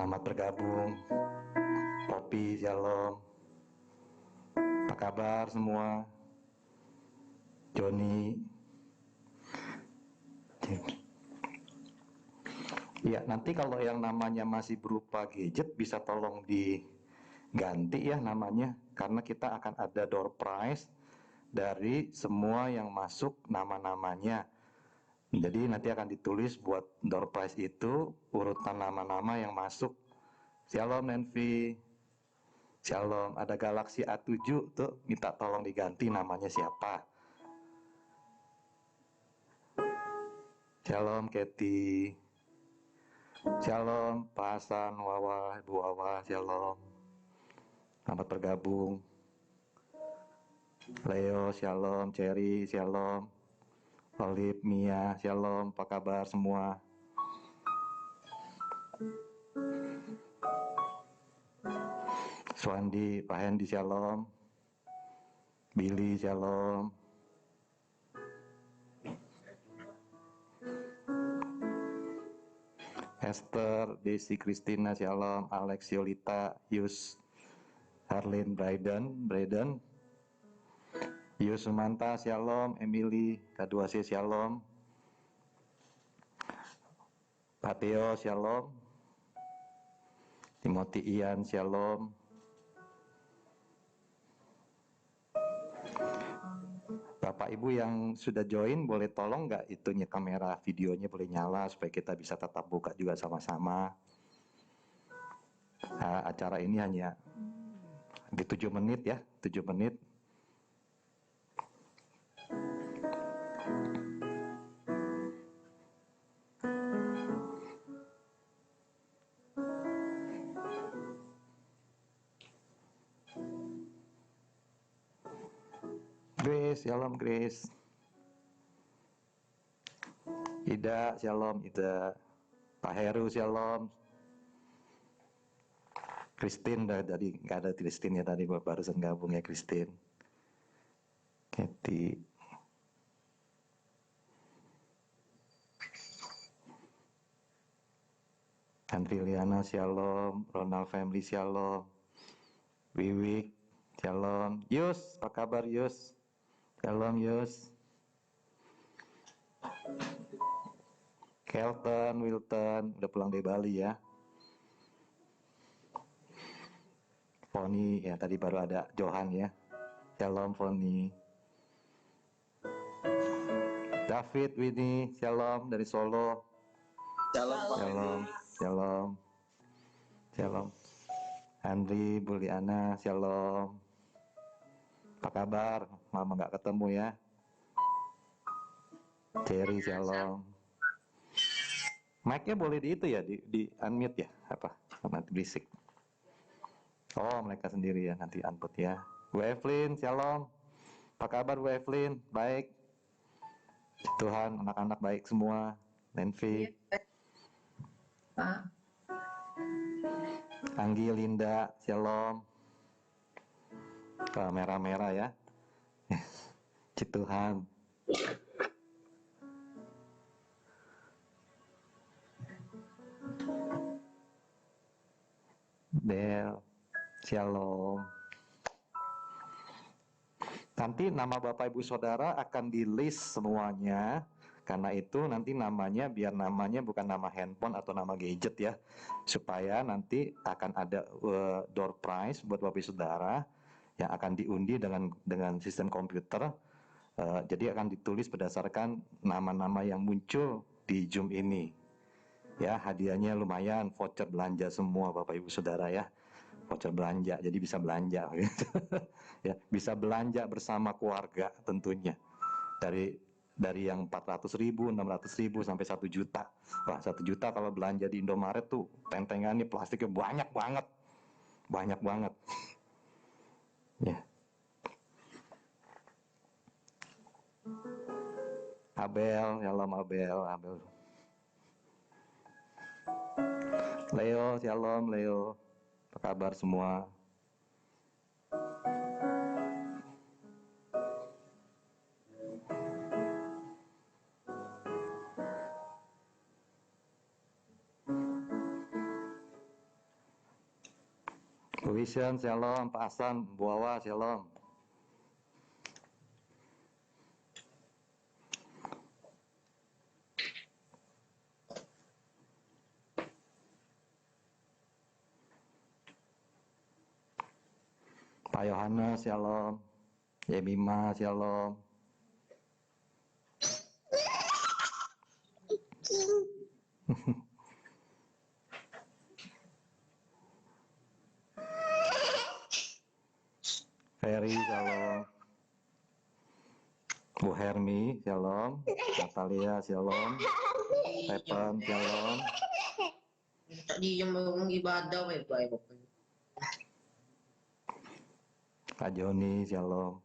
Selamat bergabung. Poppy, Shalom. Apa kabar semua? Joni. Ya, nanti kalau yang namanya masih berupa gadget bisa tolong diganti ya namanya, karena kita akan ada door prize dari semua yang masuk nama-namanya. Jadi nanti akan ditulis buat door prize itu urutan nama-nama yang masuk. Shalom Nenvi. Shalom, ada Galaxy A7 tuh, minta tolong diganti namanya siapa. Shalom Kathy. Shalom Pak Hasan, Wawa, Ibu Wawa, Shalom. Selamat bergabung. Leo, Shalom. Cherry, Shalom. Olip, Mia, Shalom. Apa kabar semua? Swandi, Pak Hendi, Shalom. Billy, Shalom. Esther, Desi, Christina, Shalom. Alex, Yolita, Yus, Harlin, Braden, Yus Sumanta, Shalom. Emily, K2C, Shalom. Pak Teo, Shalom. Timothy Ian, Shalom. Bapak Ibu yang sudah join, boleh tolong nggak itunya kamera videonya boleh nyala supaya kita bisa tetap buka juga sama-sama. Acara ini hanya di 7 menit ya, 7 menit. Grace, Shalom Grace. Ida, Shalom Ida. Pak Heru, Shalom. Christine, tadi nggak ada Christine ya, tadi barusan gabung ya Christine. Kathy. Andriliana, Shalom. Ronald Family, Shalom. Wiwik, Shalom. Yus, apa kabar Yus? Shalom Yus. Kelton, Wilton, udah pulang dari Bali ya. Foni, ya tadi baru ada Johan ya. Shalom Foni. David, Winnie, Shalom dari Solo. Shalom. Shalom. Shalom. Andri, Buliana, Shalom. Apa kabar? Mama nggak ketemu ya. Cherry, Shalom. Mic-nya boleh di itu ya, di unmute ya, apa? Nanti berisik. Oh, mereka sendiri ya, nanti unmute ya. Bu Evelyn, Shalom. Apa kabar Bu Evelyn? Baik. Tuhan, anak-anak baik semua. Nenvi. Pak. Anggi, Linda, Shalom. Merah-merah ya. Puji Tuhan. Del, Shalom. Nanti nama Bapak Ibu Saudara akan di list semuanya. Karena itu nanti namanya biar namanya bukan nama handphone atau nama gadget ya. Supaya nanti akan ada door prize buat Bapak Ibu Saudara yang akan diundi dengan sistem komputer. Jadi akan ditulis berdasarkan nama-nama yang muncul di Zoom ini. Ya, hadiahnya lumayan, voucher belanja semua Bapak Ibu Saudara ya. Voucher belanja, jadi bisa belanja gitu. Ya, bisa belanja bersama keluarga tentunya. Dari yang 400.000, 600.000 sampai 1 juta. Wah, 1 juta kalau belanja di Indomaret tuh tentengannya plastiknya banyak banget. Banyak banget. Ya. Abel, shalom Abel. Leo, shalom Leo. Apa kabar semua? Bu Vision, shalom. Pak Hasan, Bu Awa, shalom. Pak Yohanes, shalom. Yemima, shalom. Ferry, shalom. Bu Hermi, shalom. Natalia, shalom. Stephen, shalom. Tadi yang mau ibadah, baik-baik. Kak Joni, shalom.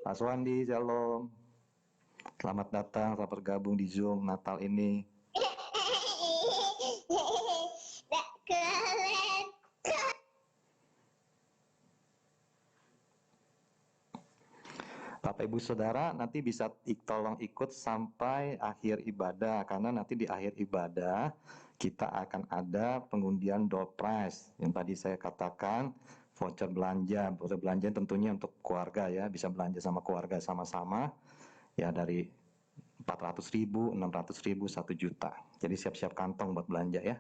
Pak Swandi, shalom. Selamat datang, selamat bergabung di Zoom Natal ini. Bapak Ibu Saudara nanti bisa tolong ikut sampai akhir ibadah, karena nanti di akhir ibadah kita akan ada pengundian door prize yang tadi saya katakan, voucher belanja. Voucher belanja tentunya untuk keluarga ya, bisa belanja sama keluarga sama-sama ya, dari 400.000, 600.000, 1 juta. Jadi siap-siap kantong buat belanja ya.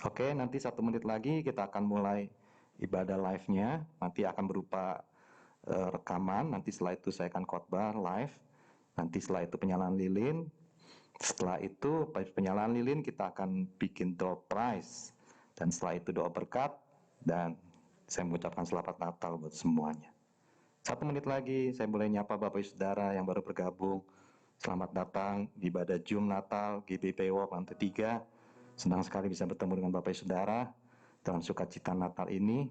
Oke, nanti 1 menit lagi kita akan mulai ibadah live-nya. Nanti akan berupa rekaman. Nanti setelah itu saya akan khotbah live. Nanti setelah itu penyalaan lilin. Setelah itu penyalaan lilin kita akan bikin door prize. Dan setelah itu doa berkat. Dan saya mengucapkan selamat Natal buat semuanya. 1 menit lagi saya boleh nyapa Bapak Ibu Saudara yang baru bergabung. Selamat datang di ibadah Zoom Natal GBP Walk lantai 3. Senang sekali bisa bertemu dengan Bapak Ibu Saudara dalam sukacita Natal ini.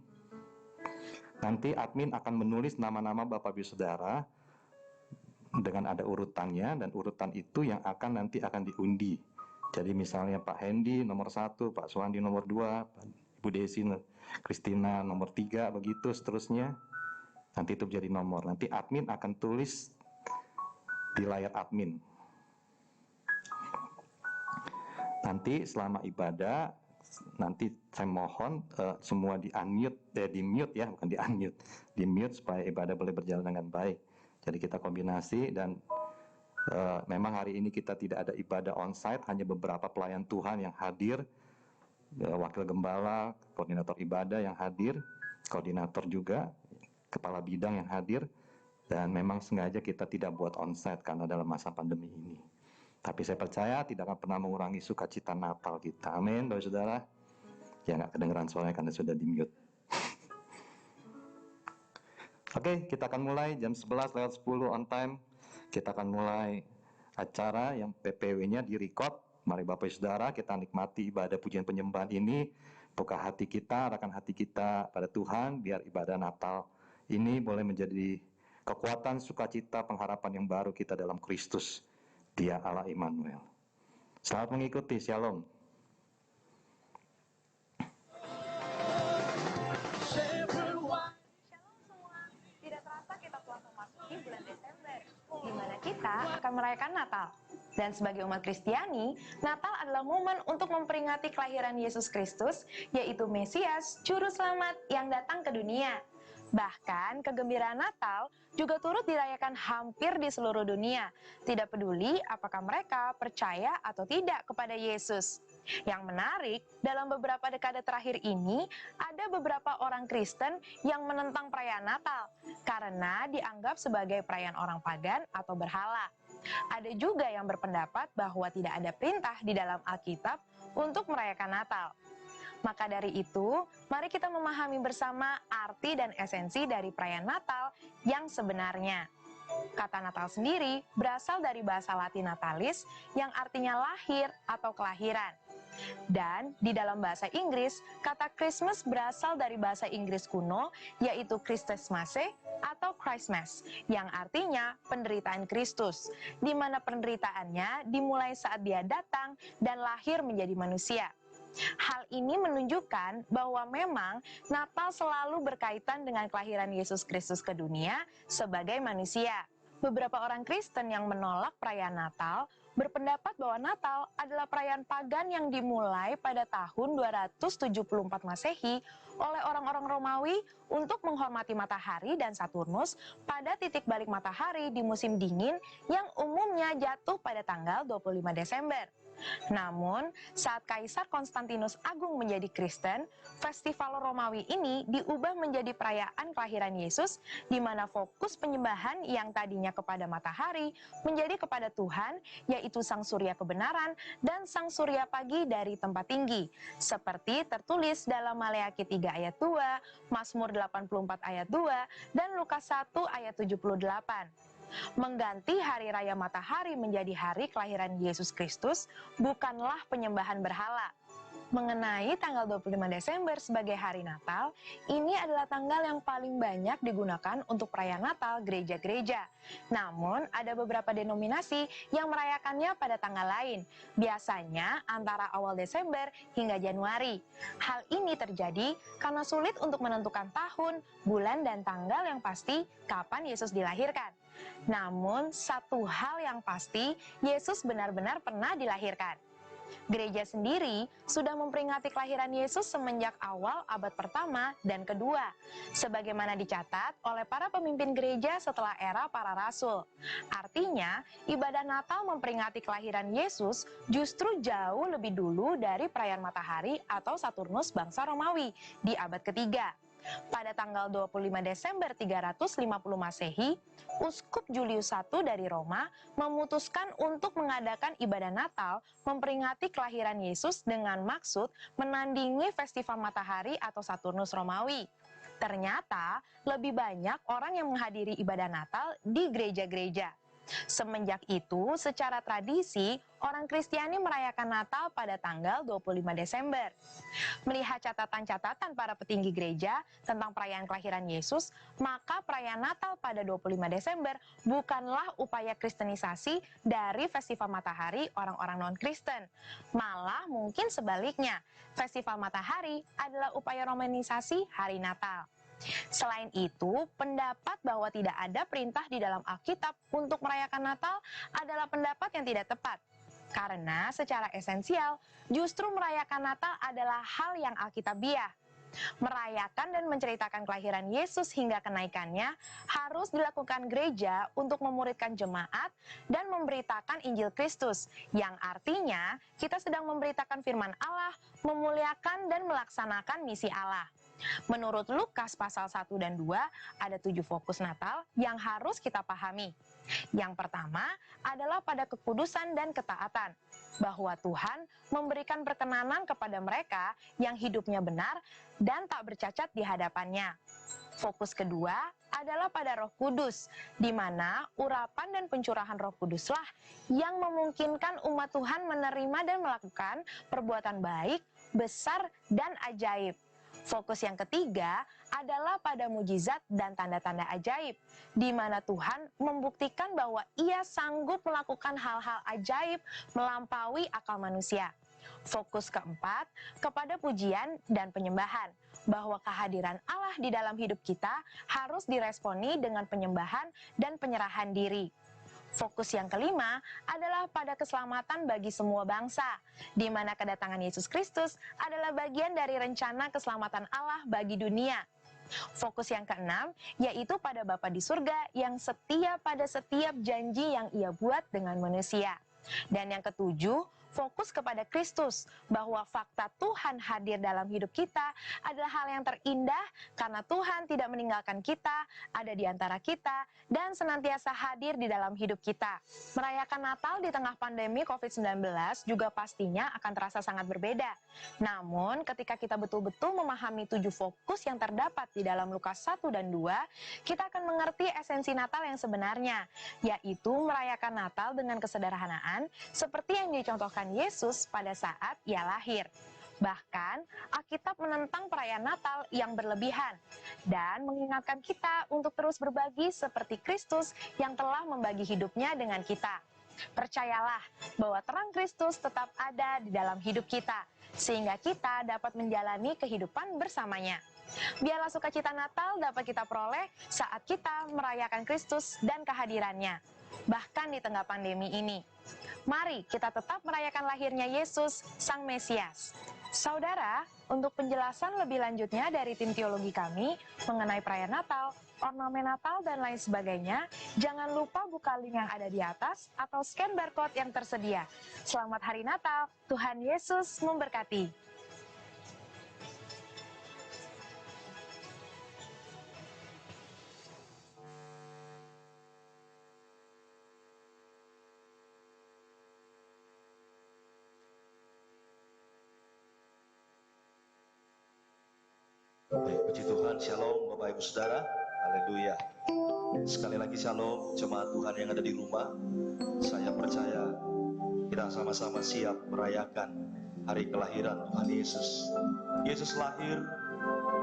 Nanti admin akan menulis nama-nama Bapak Ibu Saudara dengan ada urutannya, dan urutan itu yang nanti akan diundi. Jadi misalnya Pak Hendy nomor 1, Pak Suwandi nomor 2, Ibu Desi Kristina nomor 3, begitu seterusnya. Nanti itu menjadi nomor. Nanti admin akan tulis di layar admin. Nanti selama ibadah, nanti saya mohon semua di mute ya, bukan di unmute, di mute supaya ibadah boleh berjalan dengan baik. Jadi kita kombinasi, dan memang hari ini kita tidak ada ibadah onsite, hanya beberapa pelayan Tuhan yang hadir, wakil gembala, koordinator ibadah yang hadir, koordinator juga, kepala bidang yang hadir, dan memang sengaja kita tidak buat onsite karena dalam masa pandemi ini. Tapi saya percaya tidak akan pernah mengurangi sukacita Natal kita. Amin, Bapak Saudara. Ya, nggak kedengeran suaranya karena sudah di mute. Oke, kita akan mulai jam 11:10 on time. Kita akan mulai acara yang PPW-nya di-record. Mari Bapak Saudara, kita nikmati ibadah pujian penyembahan ini. Buka hati kita, arahkan hati kita pada Tuhan, biar ibadah Natal ini boleh menjadi kekuatan, sukacita, pengharapan yang baru kita dalam Kristus. Dia Allah Immanuel. Selamat mengikuti, Shalom. Tidak terasa kita telah memasuki bulan Desember, di mana kita akan merayakan Natal. Dan sebagai umat Kristiani, Natal adalah momen untuk memperingati kelahiran Yesus Kristus, yaitu Mesias, Juru Selamat yang datang ke dunia. Bahkan, kegembiraan Natal juga turut dirayakan hampir di seluruh dunia, tidak peduli apakah mereka percaya atau tidak kepada Yesus. Yang menarik, dalam beberapa dekade terakhir ini, ada beberapa orang Kristen yang menentang perayaan Natal, karena dianggap sebagai perayaan orang pagan atau berhala. Ada juga yang berpendapat bahwa tidak ada perintah di dalam Alkitab untuk merayakan Natal. Maka dari itu, mari kita memahami bersama arti dan esensi dari perayaan Natal yang sebenarnya. Kata Natal sendiri berasal dari bahasa Latin natalis yang artinya lahir atau kelahiran. Dan di dalam bahasa Inggris, kata Christmas berasal dari bahasa Inggris kuno, yaitu Christmasmasse atau Christmas, yang artinya penderitaan Kristus, di mana penderitaannya dimulai saat dia datang dan lahir menjadi manusia. Hal ini menunjukkan bahwa memang Natal selalu berkaitan dengan kelahiran Yesus Kristus ke dunia sebagai manusia. Beberapa orang Kristen yang menolak perayaan Natal berpendapat bahwa Natal adalah perayaan pagan yang dimulai pada tahun 274 Masehi oleh orang-orang Romawi untuk menghormati matahari dan Saturnus pada titik balik matahari di musim dingin yang umumnya jatuh pada tanggal 25 Desember. Namun, saat Kaisar Konstantinus Agung menjadi Kristen, festival Romawi ini diubah menjadi perayaan kelahiran Yesus, di mana fokus penyembahan yang tadinya kepada matahari menjadi kepada Tuhan, yaitu Sang Surya kebenaran dan Sang Surya pagi dari tempat tinggi, seperti tertulis dalam Maleakhi 3 ayat 2, Mazmur 84 ayat 2, dan Lukas 1 ayat 78. Mengganti hari raya matahari menjadi hari kelahiran Yesus Kristus bukanlah penyembahan berhala. Mengenai tanggal 25 Desember sebagai hari Natal, ini adalah tanggal yang paling banyak digunakan untuk perayaan Natal gereja-gereja. Namun, ada beberapa denominasi yang merayakannya pada tanggal lain, biasanya antara awal Desember hingga Januari. Hal ini terjadi karena sulit untuk menentukan tahun, bulan, dan tanggal yang pasti kapan Yesus dilahirkan. Namun, satu hal yang pasti, Yesus benar-benar pernah dilahirkan. Gereja sendiri sudah memperingati kelahiran Yesus semenjak awal abad pertama dan kedua, sebagaimana dicatat oleh para pemimpin gereja setelah era para rasul. Artinya, ibadah Natal memperingati kelahiran Yesus justru jauh lebih dulu dari perayaan matahari atau Saturnus bangsa Romawi di abad ketiga. Pada tanggal 25 Desember 350 Masehi, Uskup Julius I dari Roma memutuskan untuk mengadakan ibadah Natal memperingati kelahiran Yesus dengan maksud menandingi festival matahari atau Saturnus Romawi. Ternyata lebih banyak orang yang menghadiri ibadah Natal di gereja-gereja. Semenjak itu, secara tradisi, orang Kristiani merayakan Natal pada tanggal 25 Desember. Melihat catatan-catatan para petinggi gereja tentang perayaan kelahiran Yesus, maka perayaan Natal pada 25 Desember bukanlah upaya kristenisasi dari festival matahari orang-orang non-Kristen. Malah mungkin sebaliknya, festival matahari adalah upaya romanisasi hari Natal. Selain itu, pendapat bahwa tidak ada perintah di dalam Alkitab untuk merayakan Natal adalah pendapat yang tidak tepat. Karena secara esensial, justru merayakan Natal adalah hal yang alkitabiah. Merayakan dan menceritakan kelahiran Yesus hingga kenaikannya harus dilakukan gereja untuk memuridkan jemaat dan memberitakan Injil Kristus, yang artinya kita sedang memberitakan firman Allah, memuliakan dan melaksanakan misi Allah. Menurut Lukas pasal 1 dan 2, ada 7 fokus Natal yang harus kita pahami. Yang pertama adalah pada kekudusan dan ketaatan, bahwa Tuhan memberikan perkenanan kepada mereka yang hidupnya benar dan tak bercacat di hadapannya. Fokus kedua adalah pada Roh Kudus, di mana urapan dan pencurahan Roh Kuduslah yang memungkinkan umat Tuhan menerima dan melakukan perbuatan baik, besar, dan ajaib. Fokus yang ketiga adalah pada mujizat dan tanda-tanda ajaib, di mana Tuhan membuktikan bahwa Ia sanggup melakukan hal-hal ajaib melampaui akal manusia. Fokus keempat kepada pujian dan penyembahan, bahwa kehadiran Allah di dalam hidup kita harus diresponi dengan penyembahan dan penyerahan diri. Fokus yang kelima adalah pada keselamatan bagi semua bangsa, di mana kedatangan Yesus Kristus adalah bagian dari rencana keselamatan Allah bagi dunia. Fokus yang keenam yaitu pada Bapa di surga yang setia pada setiap janji yang Ia buat dengan manusia. Dan yang ketujuh, fokus kepada Kristus, bahwa fakta Tuhan hadir dalam hidup kita adalah hal yang terindah karena Tuhan tidak meninggalkan kita, ada di antara kita, dan senantiasa hadir di dalam hidup kita. Merayakan Natal di tengah pandemi COVID-19 juga pastinya akan terasa sangat berbeda. Namun, ketika kita betul-betul memahami 7 fokus yang terdapat di dalam Lukas 1 dan 2, kita akan mengerti esensi Natal yang sebenarnya, yaitu merayakan Natal dengan kesederhanaan, seperti yang dicontohkan Yesus pada saat Ia lahir. Bahkan, Alkitab menentang perayaan Natal yang berlebihan dan mengingatkan kita untuk terus berbagi seperti Kristus yang telah membagi hidupnya dengan kita. Percayalah bahwa terang Kristus tetap ada di dalam hidup kita, sehingga kita dapat menjalani kehidupan bersamanya. Biarlah sukacita Natal dapat kita peroleh saat kita merayakan Kristus dan kehadirannya, bahkan di tengah pandemi ini. Mari kita tetap merayakan lahirnya Yesus, Sang Mesias. Saudara, untuk penjelasan lebih lanjutnya dari tim teologi kami mengenai perayaan Natal, ornamen Natal, dan lain sebagainya, jangan lupa buka link yang ada di atas atau scan barcode yang tersedia. Selamat Hari Natal, Tuhan Yesus memberkati. Baik, puji Tuhan, shalom Bapak Ibu Saudara, haleluya. Sekali lagi shalom jemaat Tuhan yang ada di rumah. Saya percaya kita sama-sama siap merayakan hari kelahiran Tuhan Yesus. Yesus lahir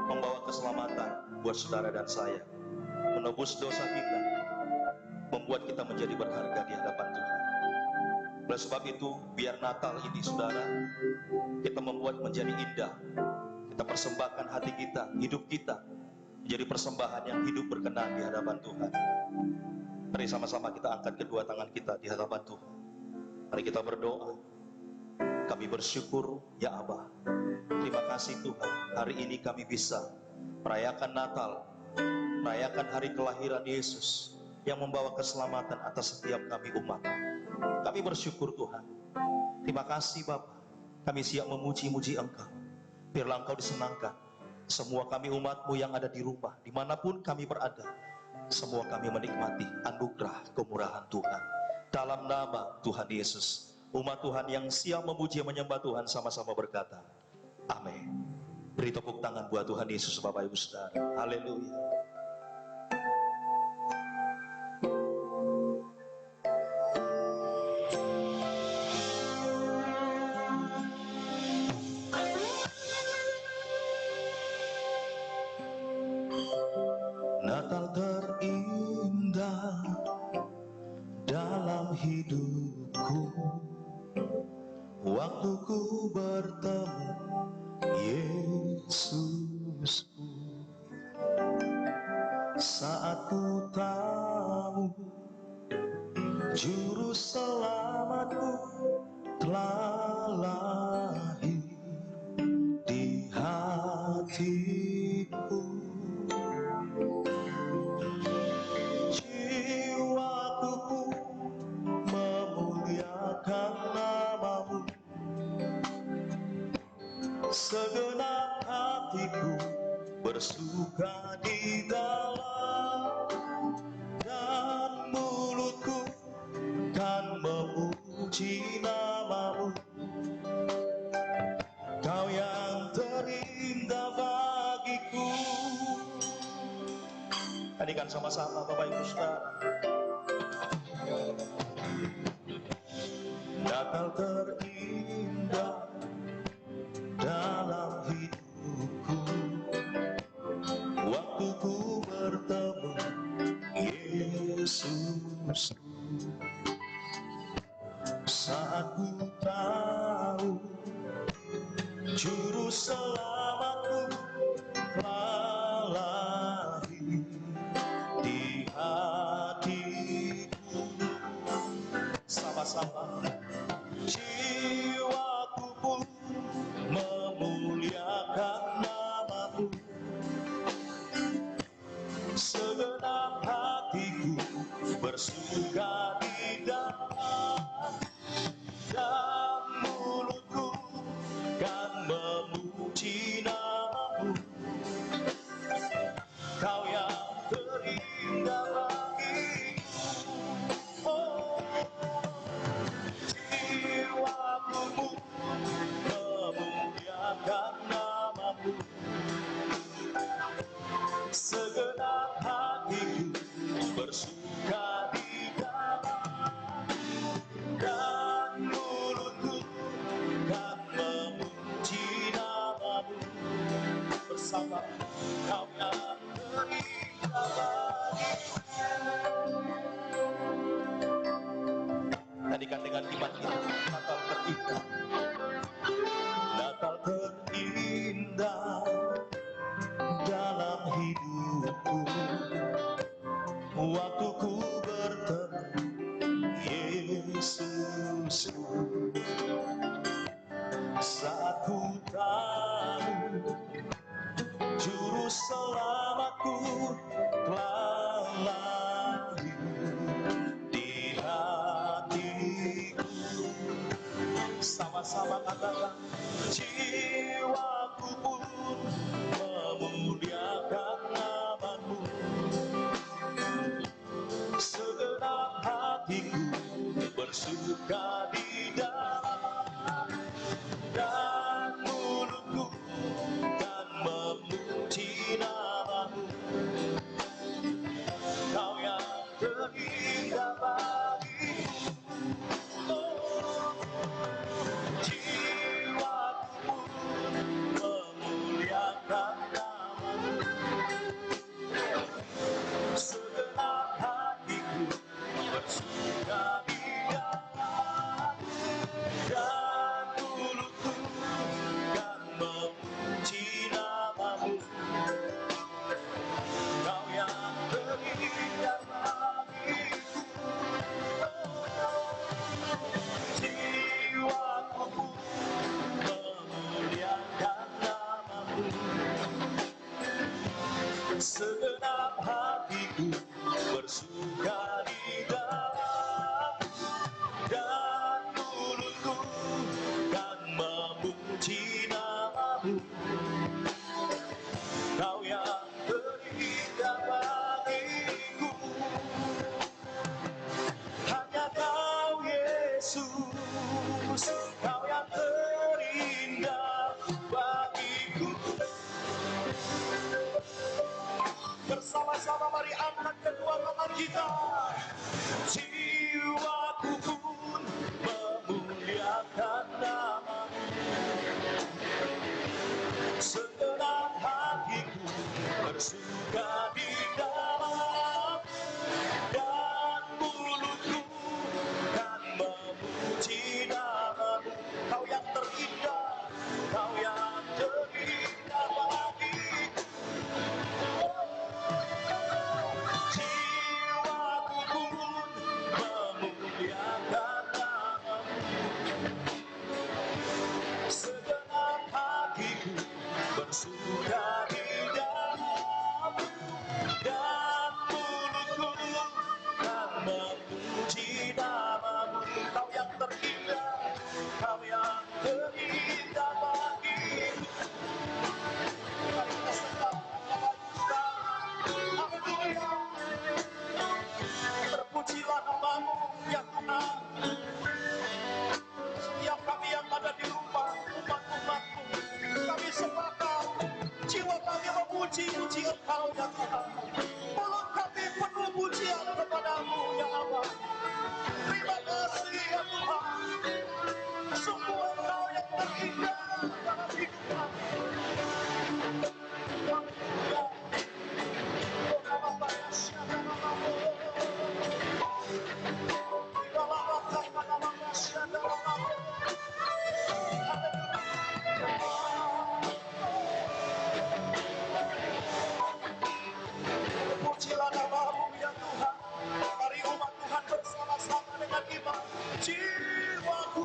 membawa keselamatan buat saudara dan saya, menebus dosa kita, membuat kita menjadi berharga di hadapan Tuhan. Oleh sebab itu, biar Natal ini saudara, kita membuat menjadi indah. Kita persembahkan hati kita, hidup kita menjadi persembahan yang hidup berkenan di hadapan Tuhan. Mari sama-sama kita angkat kedua tangan kita di hadapan Tuhan. Mari kita berdoa. Kami bersyukur ya Aba. Terima kasih Tuhan, hari ini kami bisa merayakan Natal, merayakan hari kelahiran Yesus yang membawa keselamatan atas setiap kami umat. Kami bersyukur Tuhan. Terima kasih Bapa. Kami siap memuji-muji Engkau. Biarlah Engkau disenangkan. Semua kami umat-Mu yang ada di rumah, dimanapun kami berada, semua kami menikmati anugerah kemurahan Tuhan. Dalam nama Tuhan Yesus, umat Tuhan yang siap memuji menyembah Tuhan sama-sama berkata, amin. Beri tepuk tangan buat Tuhan Yesus Bapak Ibu Saudara. Haleluya. Natal terindah dalam hidupku, waktu ku bertemu Yesusku. Saat ku tahu juru selamatku telah lahir di hatiku. Jiwaku pun memuliakan nama-Mu, segenap hatiku bersuka di dalam, dan mulutku kan memuji nama-Mu. Kau yang terindah bagiku. Nyanyikan sama-sama Bapak Ibu Saudara. Natal terindah dalam hidupku, waktu ku bertemu Yesusku. Saat ku tahu juru selamatku telah lahir di hatiku. Sama-sama. Jiwaku pun memuliakan nama-Mu, segenap hatiku bersuka di dalam, dan mulutku kan memuji nama-Mu. Kau yang terindah bagiku. Oh, jiwaku pun memuliakan nama-Mu, segenap hatiku bersuka di dalam, dan mulutku kan memuji nama-Mu. Bersama Kau yang terindah bagiku. Nyanyikan dengan iman kita. Natal terindah, Natal terindah susu. Saat ku tahu juru selamatku telah lahir di hatiku. Sama-sama katakan, jiwaku pun memuliakan nama-Mu. Segenap hatiku bersuka di dalam, dan mulutku kan memuji nama-Mu. Kau yang terindah bagiku. Oh, jiwaku memuliakan nama-Mu. Segenap hatiku bersuka di dalam, dan mulutku kan memuji nama-Mu. Kau yang terindah bagiku. Jiwaku pun memuliakan nama-Mu. Segenap hatiku bersuka di dalam, dan mulutku kan memuji nama-Mu. Kau yang terindah bagiku. Hanya Kau Yesus, Kau yang terindah bagiku. Bersama-sama mari angkat kedua tangan kita. Jiwaku pun memuliakan nama-Mu. Segenap hatiku bersuka di dalam, dan mulutku kan memuji nama-Mu. Kau yang terindah, Kau yang terindah bagiku. Jiwaku pun memuliakan nama-Mu. Segenap hatiku bersuka di dalam, dan mulutku kan memuji nama-Mu. Kau yang terindah, Kau yang terindah bagiku. Mari kita sembah nama kita. Haleluya. Terpujilah nama-Mu ya Tuhan. Setiap kami yang ada di rumah, umat-umat-Mu, kami sepakat jiwa kami memuji-muji Engkau ya Tuhan. Mulut kami penuh pujian kepada-Mu ya Allah. Terima kasih ya Tuhan. Sungguh Engkau yang terindah dalam hidup kami. Haleluya. Pujilah nama-Mu ya Tuhan. Mari umat Tuhan bersama-sama dengan iman. Jiwaku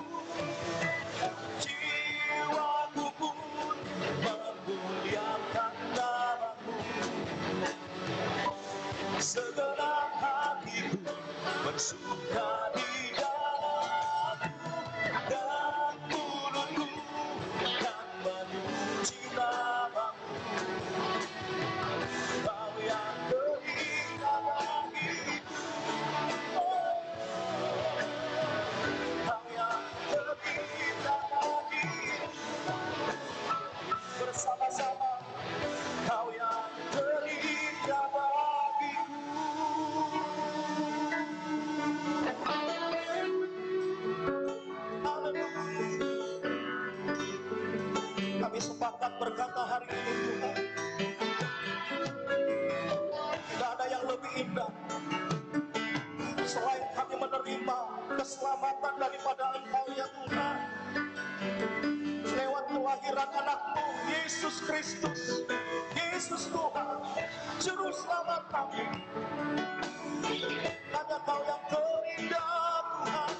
pun memuliakan nama-Mu. Segenap hatiku bersuka di dalam, dan mulutku kan memuji nama-Mu. Kau yang terindah bagiku. Kau yang terindah bagiku. Bersama-sama, Kau yang terindah bagiku. Kami sepakat berkata hari ini Tuhan, tidak ada yang lebih indah selain kami menerima keselamatan daripada Engkau ya Tuhan. Lewat kelahiran anak-Mu Yesus Kristus, Yesus Tuhan, Juru Selamat kami. Hanya Kau yang terindah Tuhan.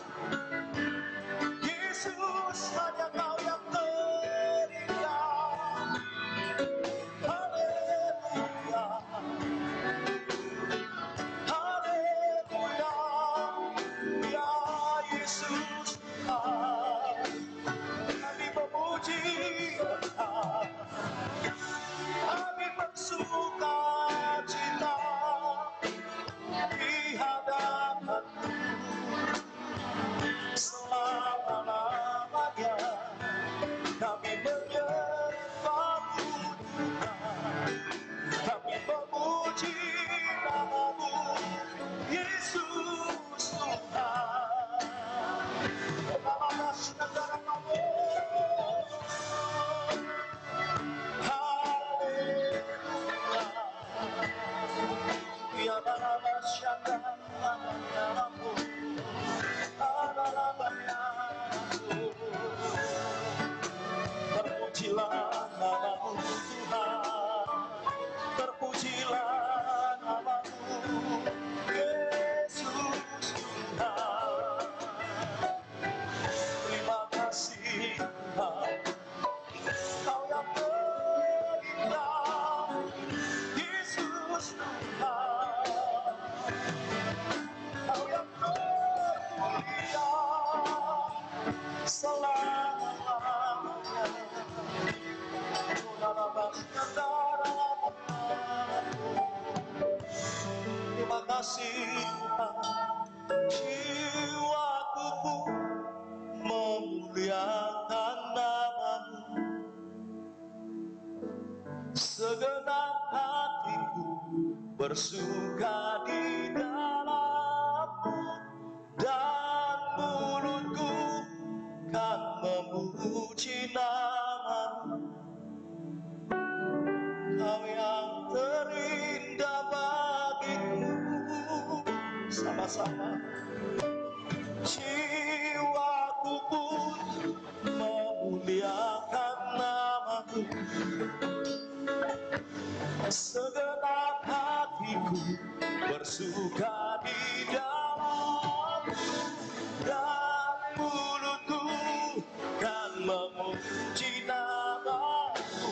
bersuka di dalammu, dan mulutku kan memuji nama-Mu. Kau yang terindah bagiku. Sama-sama. Jiwaku pun memuliakan nama-Mu, segenap hatiku bersuka di dalam-Mu, dan mulutku kan memuji nama-Mu.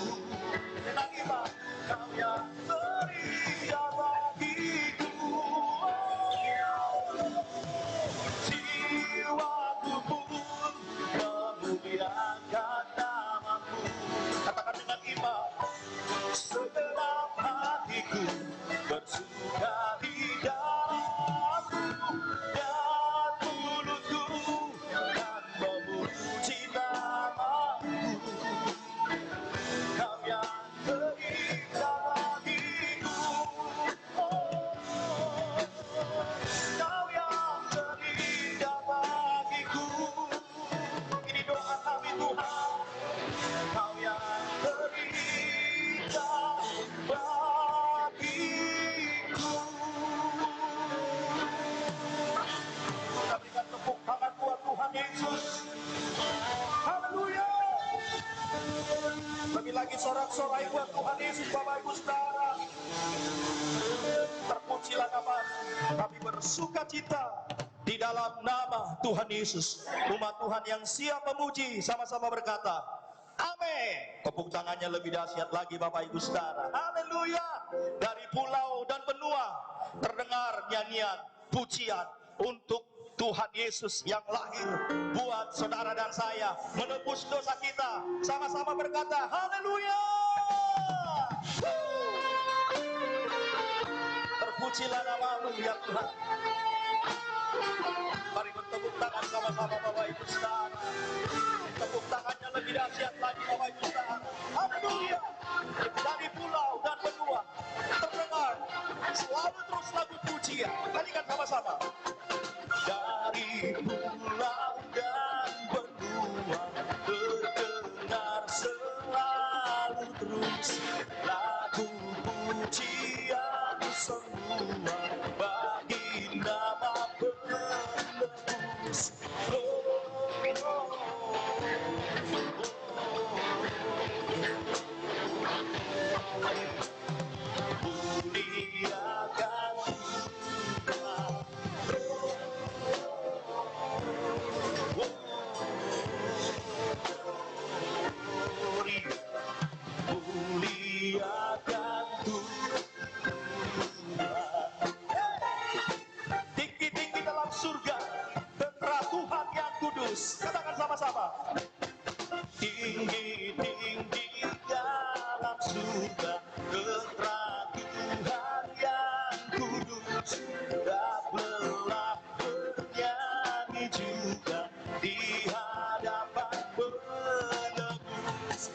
Lagi Pak, Kau yang terindah bagiku. Jiwaku pun memuliakan nama-Mu. Katakan dengan iman, segenap hatiku bersuka di dalam-Mu, dan mulutku kan memuji nama-Mu. Kau yang terindah bagiku. Kau yang terindah bagiku. Ini doa kami Tuhan. Kau yang terindah bagiku. Kita berikan tepuk tangan buat Tuhan Yesus. Haleluya. Lebih lagi sorak-sorai buat Tuhan Yesus, Bapak Ibu Saudara. Terpujilah nama, kami bersuka cita di dalam nama Tuhan Yesus. Umat Tuhan yang siap memuji sama-sama berkata, amin. Tepuk tangannya lebih dahsyat lagi Bapak Ibu Saudara. Haleluya. Dari pulau dan benua terdengar nyanyian pujian untuk Tuhan Yesus yang lahir buat saudara dan saya, menebus dosa kita. Sama-sama berkata haleluya. Terpujilah nama-Mu ya Tuhan. Mari bertepuk tangan sama-sama Bapak Ibu Saudara. Tepuk tangannya lebih dahsyat lagi Bapak Ibu Saudara. Haleluya. Dari pulau dan benua terdengar selalu terus lagu pujian. Nyanyikan sama-sama. Dari pulau dan benua terdengar selalu terus lagu pujian semua bagi nama penebus. Muliakan muliakan Tuhan. Tinggi-tinggi dalam surga tentara Tuhan yang kudus. Katakan sama-sama. Tinggi-tinggi dalam surga tentara Tuhan yang kudus. Belah bernyanyi juga di hadapan penebus.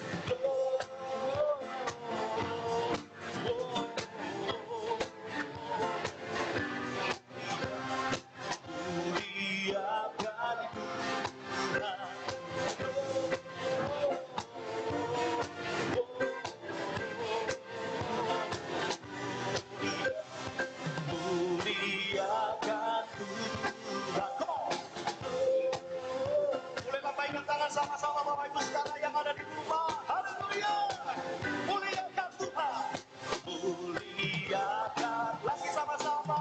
Muliakan Tuhan. Muliakan Tuhan. Come on. Boleh lambaikan tangan sama-sama Bapak Ibu Saudara yang ada di rumah. Haleluya. Muliakan Tuhan. Muliakan lagi sama-sama.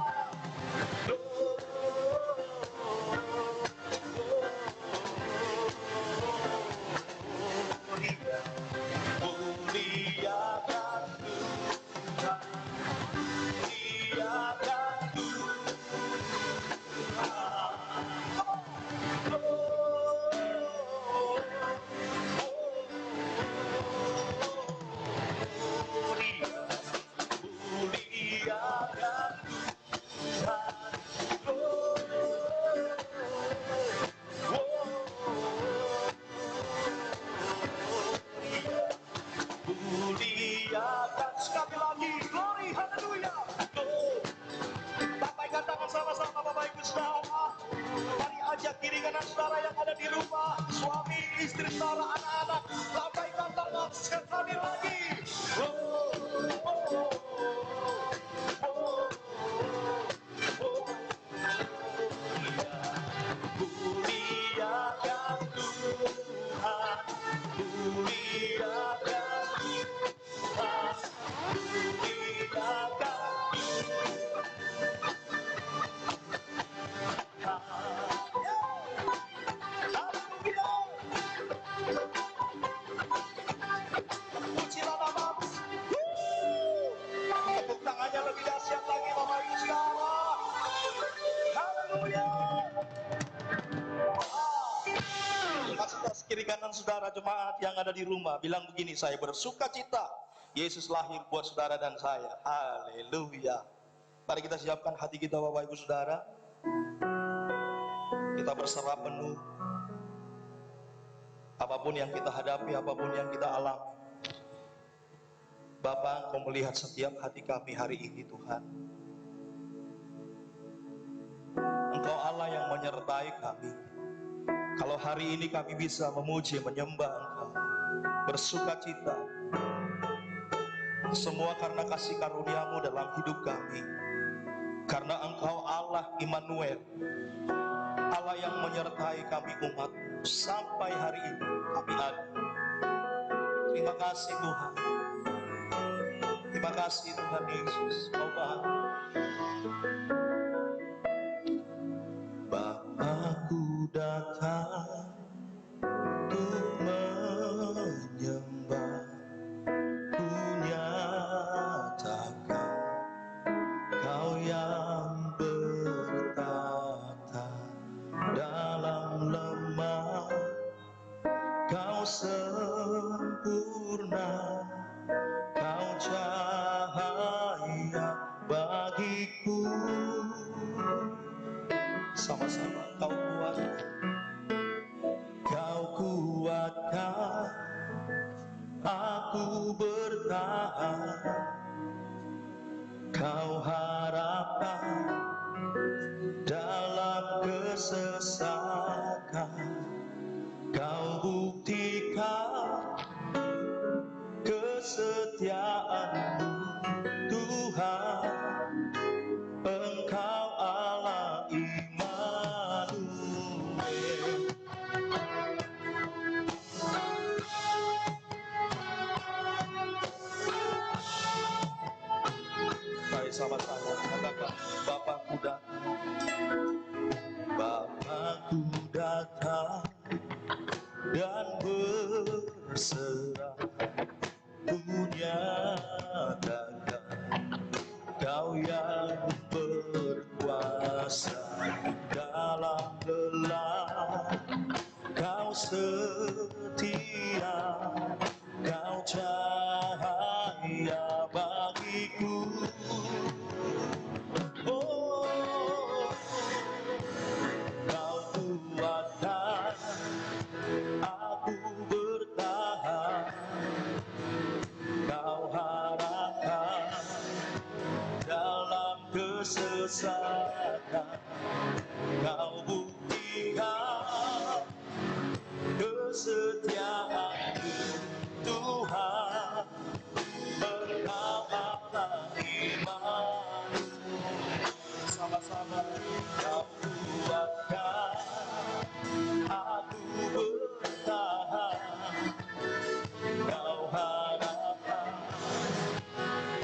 Muliakan Tuhan. Muliakan Tuhan. kanan saudara yang ada di rumah, suami, istri saudara, anak-anak, lambaikan tangan sekali lagi. Oh, oh, oh, oh, oh. Muliakan Tuhan, muliakan Tuhan, muliakan pujilah namamu. Tepuk tangannya lebih dahsyat lagi Bapak Ibu Saudara. Haleluya. Kasih kiri kanan saudara jemaat yang ada di rumah, bilang begini, saya bersuka cita Yesus lahir buat saudara dan saya. Haleluya. Mari kita siapkan hati kita Bapak Ibu Saudara. Kita berserah penuh. Apapun yang kita hadapi, apapun yang kita alami, Bapa, Engkau melihat setiap hati kami hari ini Tuhan. Engkau Allah yang menyertai kami. Kalau hari ini kami bisa memuji, menyembah Engkau, bersuka cita, semua karena kasih karunia-Mu dalam hidup kami. Karena Engkau Allah Immanuel, Allah yang menyertai kami umat sampai hari ini kami ada. Terima kasih Tuhan. Terima kasih Tuhan Yesus. Kau bahagia. Bapakku datang untuk menyembah, ku nyatakan Kau yang bertata dalam lemah, Kau sempurna, Kau cahaya bagiku. Sama-sama Kau kuatkan aku bertahan, Kau harapkan dalam kesesakan, Kau buktikan kesetiaan-Mu Tuhan. Engkau Allah Immanuel. Mari sama-sama katakan, Bapakku datang, Bapakku datang dan berserah, ku nyatakan Kau yang berkuasa dalam lelah, Kau setia, Kau cahaya bagiku. Oh, Kau kuatkan aku bertahan, Kau harapkan dalam kesesakan, Kau buktikan kesetiaan-Mu Tuhan. Engkau Allah Immanuel. Sama-sama Kau kuatkan aku bertahan, Kau harapkan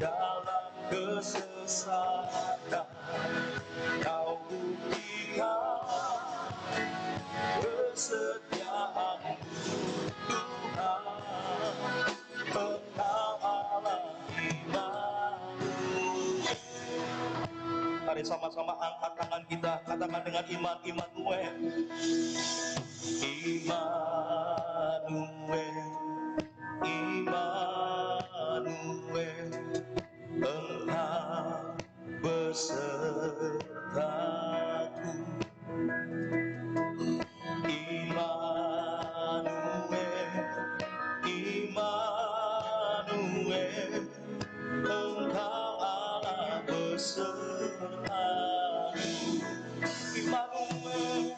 dalam kesesakan, Kau buktikan kesetiaan-Mu Tuhan. Engkau Allah Immanuel. Mari sama-sama angkat tangan kita, katakan dengan iman, Immanuel. Immanuel, Immanuel, Engkau besertaku. Immanuel, Immanuel, Engkau Allah besertaku. Immanuel,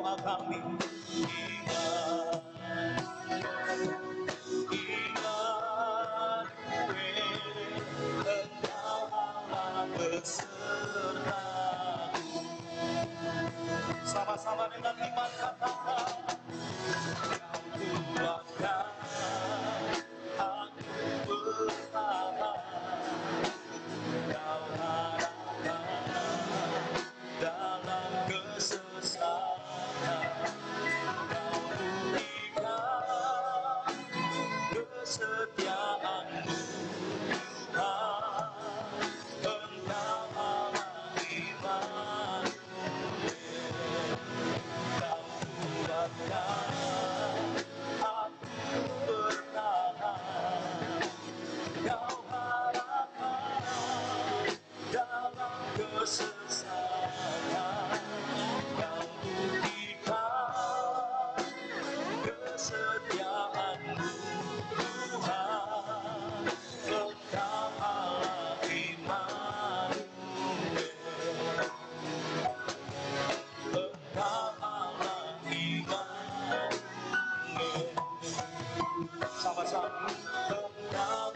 nama kami. Immanuel, Engkau Allah besertaku. Sama-sama dengan iman katakan, Tuhan aku bertahan, Kau harapan dalam kesesatan, Kau buktikan kesetiaan-Mu Tuhan, Engkau Allah Immanuel, Kau kuatkan aku bertahan, Kau harapan dalam kesesatan, Kau buktikan kesetiaan-Mu Tuhan, Engkau Allah Immanuel, Engkau Allah Immanuel. Sama-sama, Engkau Allah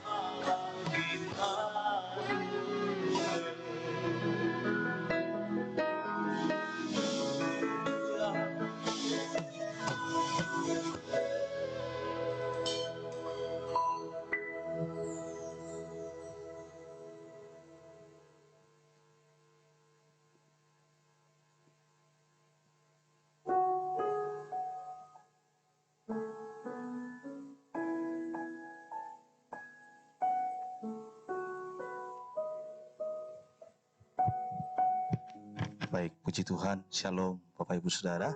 Baik, puji Tuhan. Shalom Bapak Ibu Saudara.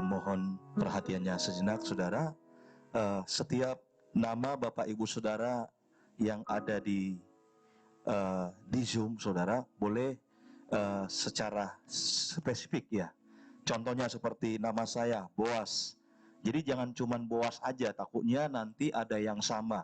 Mohon perhatiannya sejenak Saudara. Setiap nama Bapak Ibu Saudara yang ada di Zoom Saudara boleh secara spesifik ya. Contohnya seperti nama saya Boas. Jadi jangan cuman Boas aja, takutnya nanti ada yang sama.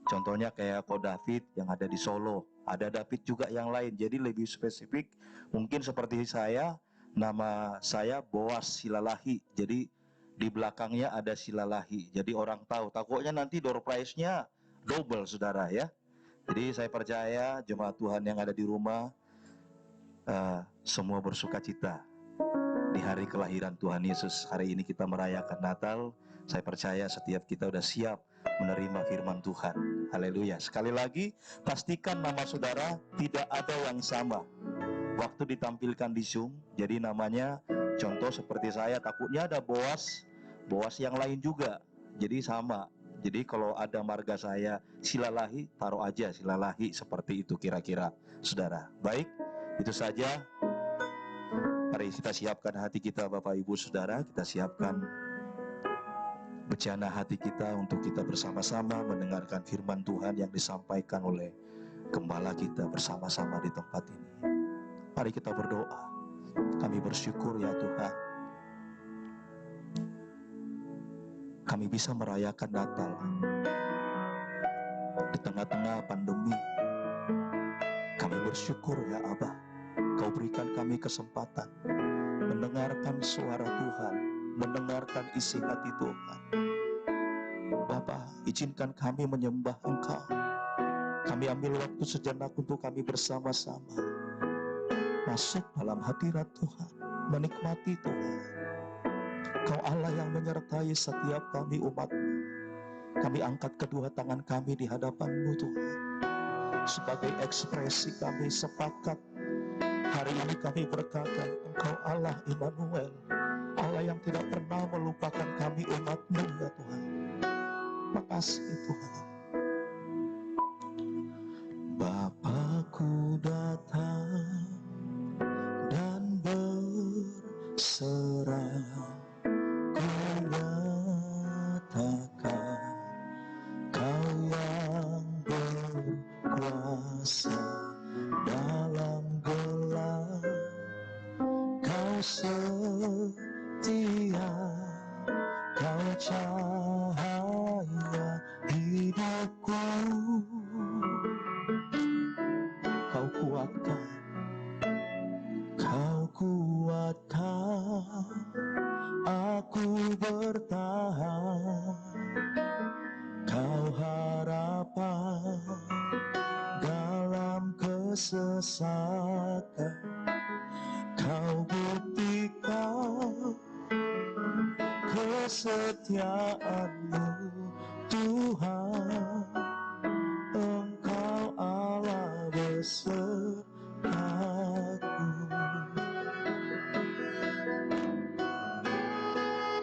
Contohnya kayak Ko David yang ada di Solo, ada David juga yang lain. Jadi lebih spesifik. Mungkin seperti saya, nama saya Boas Silalahi. Jadi di belakangnya ada Silalahi. Jadi orang tahu. Takutnya nanti door prize-nya double Saudara ya. Jadi saya percaya jemaat Tuhan yang ada di rumah semua bersuka cita di hari kelahiran Tuhan Yesus. Hari ini kita merayakan Natal. Saya percaya setiap kita sudah siap menerima firman Tuhan. Haleluya. Sekali lagi, pastikan nama saudara tidak ada yang sama waktu ditampilkan di Zoom. Jadi namanya, contoh seperti saya, takutnya ada Boas yang lain juga. Jadi sama. Jadi kalau ada marga saya Silalahi, taruh aja Silalahi, seperti itu kira-kira saudara. Baik, itu saja. Mari kita siapkan hati kita Bapak Ibu Saudara. Kita siapkan bejana hati kita untuk kita bersama-sama mendengarkan firman Tuhan yang disampaikan oleh Gembala kita bersama-sama di tempat ini. Mari kita berdoa. Kami bersyukur ya Tuhan, kami bisa merayakan Natal di tengah-tengah pandemi. Kami bersyukur ya Abah, Kau berikan kami kesempatan mendengarkan suara Tuhan, mendengarkan isi hati Tuhan. Bapa, izinkan kami menyembah Engkau. Kami ambil waktu sejenak untuk kami bersama-sama masuk dalam hadirat Tuhan, menikmati Tuhan. Kau Allah yang menyertai setiap kami umat-Mu. Kami angkat kedua tangan kami di hadapan-Mu Tuhan, sebagai ekspresi kami sepakat. Hari ini kami berkata, Engkau Allah Immanuel, Allah yang tidak pernah melupakan kami umat-Mu ya Tuhan. Makasih Tuhan. Bapakku datang dan berserah, ku nyatakan Kau yang berkuasa dalam gelap, Kau setia, Kau cahaya hidupku. Kau kuatkan, Kau kuatkan bertahan, kau harapan dalam kesesakan, kau buktikan kesetiaan-Mu Tuhan, Engkau Allah besertaku.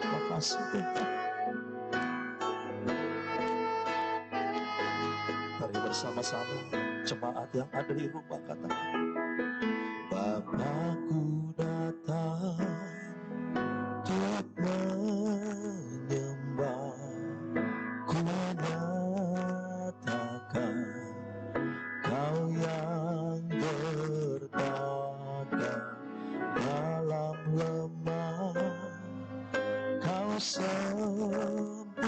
Makasih Tuhan. Mari bersama-sama jemaat yang ada di rumah katakan, Bapakku datang untuk menyembah, ku nyatakan Kau yang bertahan dalam lemah, Kau sempurna,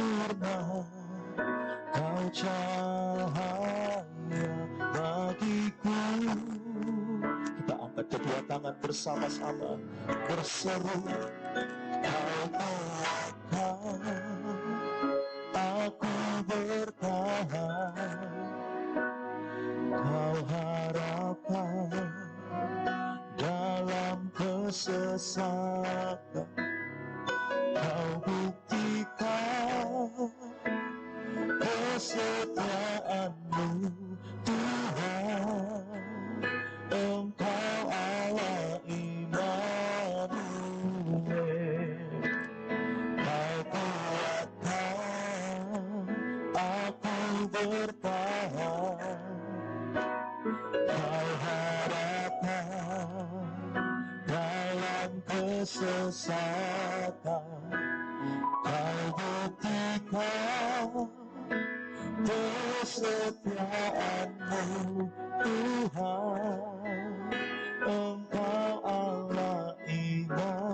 Kau cahaya bagiku. Kita angkat kedua tangan bersama-sama berseru, Kau kuatkan aku bertahan, Kau harapan dalam kesesakan, Kau buktikan kesetiaan-Mu Tuhan, Engkau Allah Immanuel. Kau kuatkan aku bertahan, Kau harapan dalam kesesakan, Kau buktikan kesetiaan-Mu Tuhan, Engkau Allah Immanuel.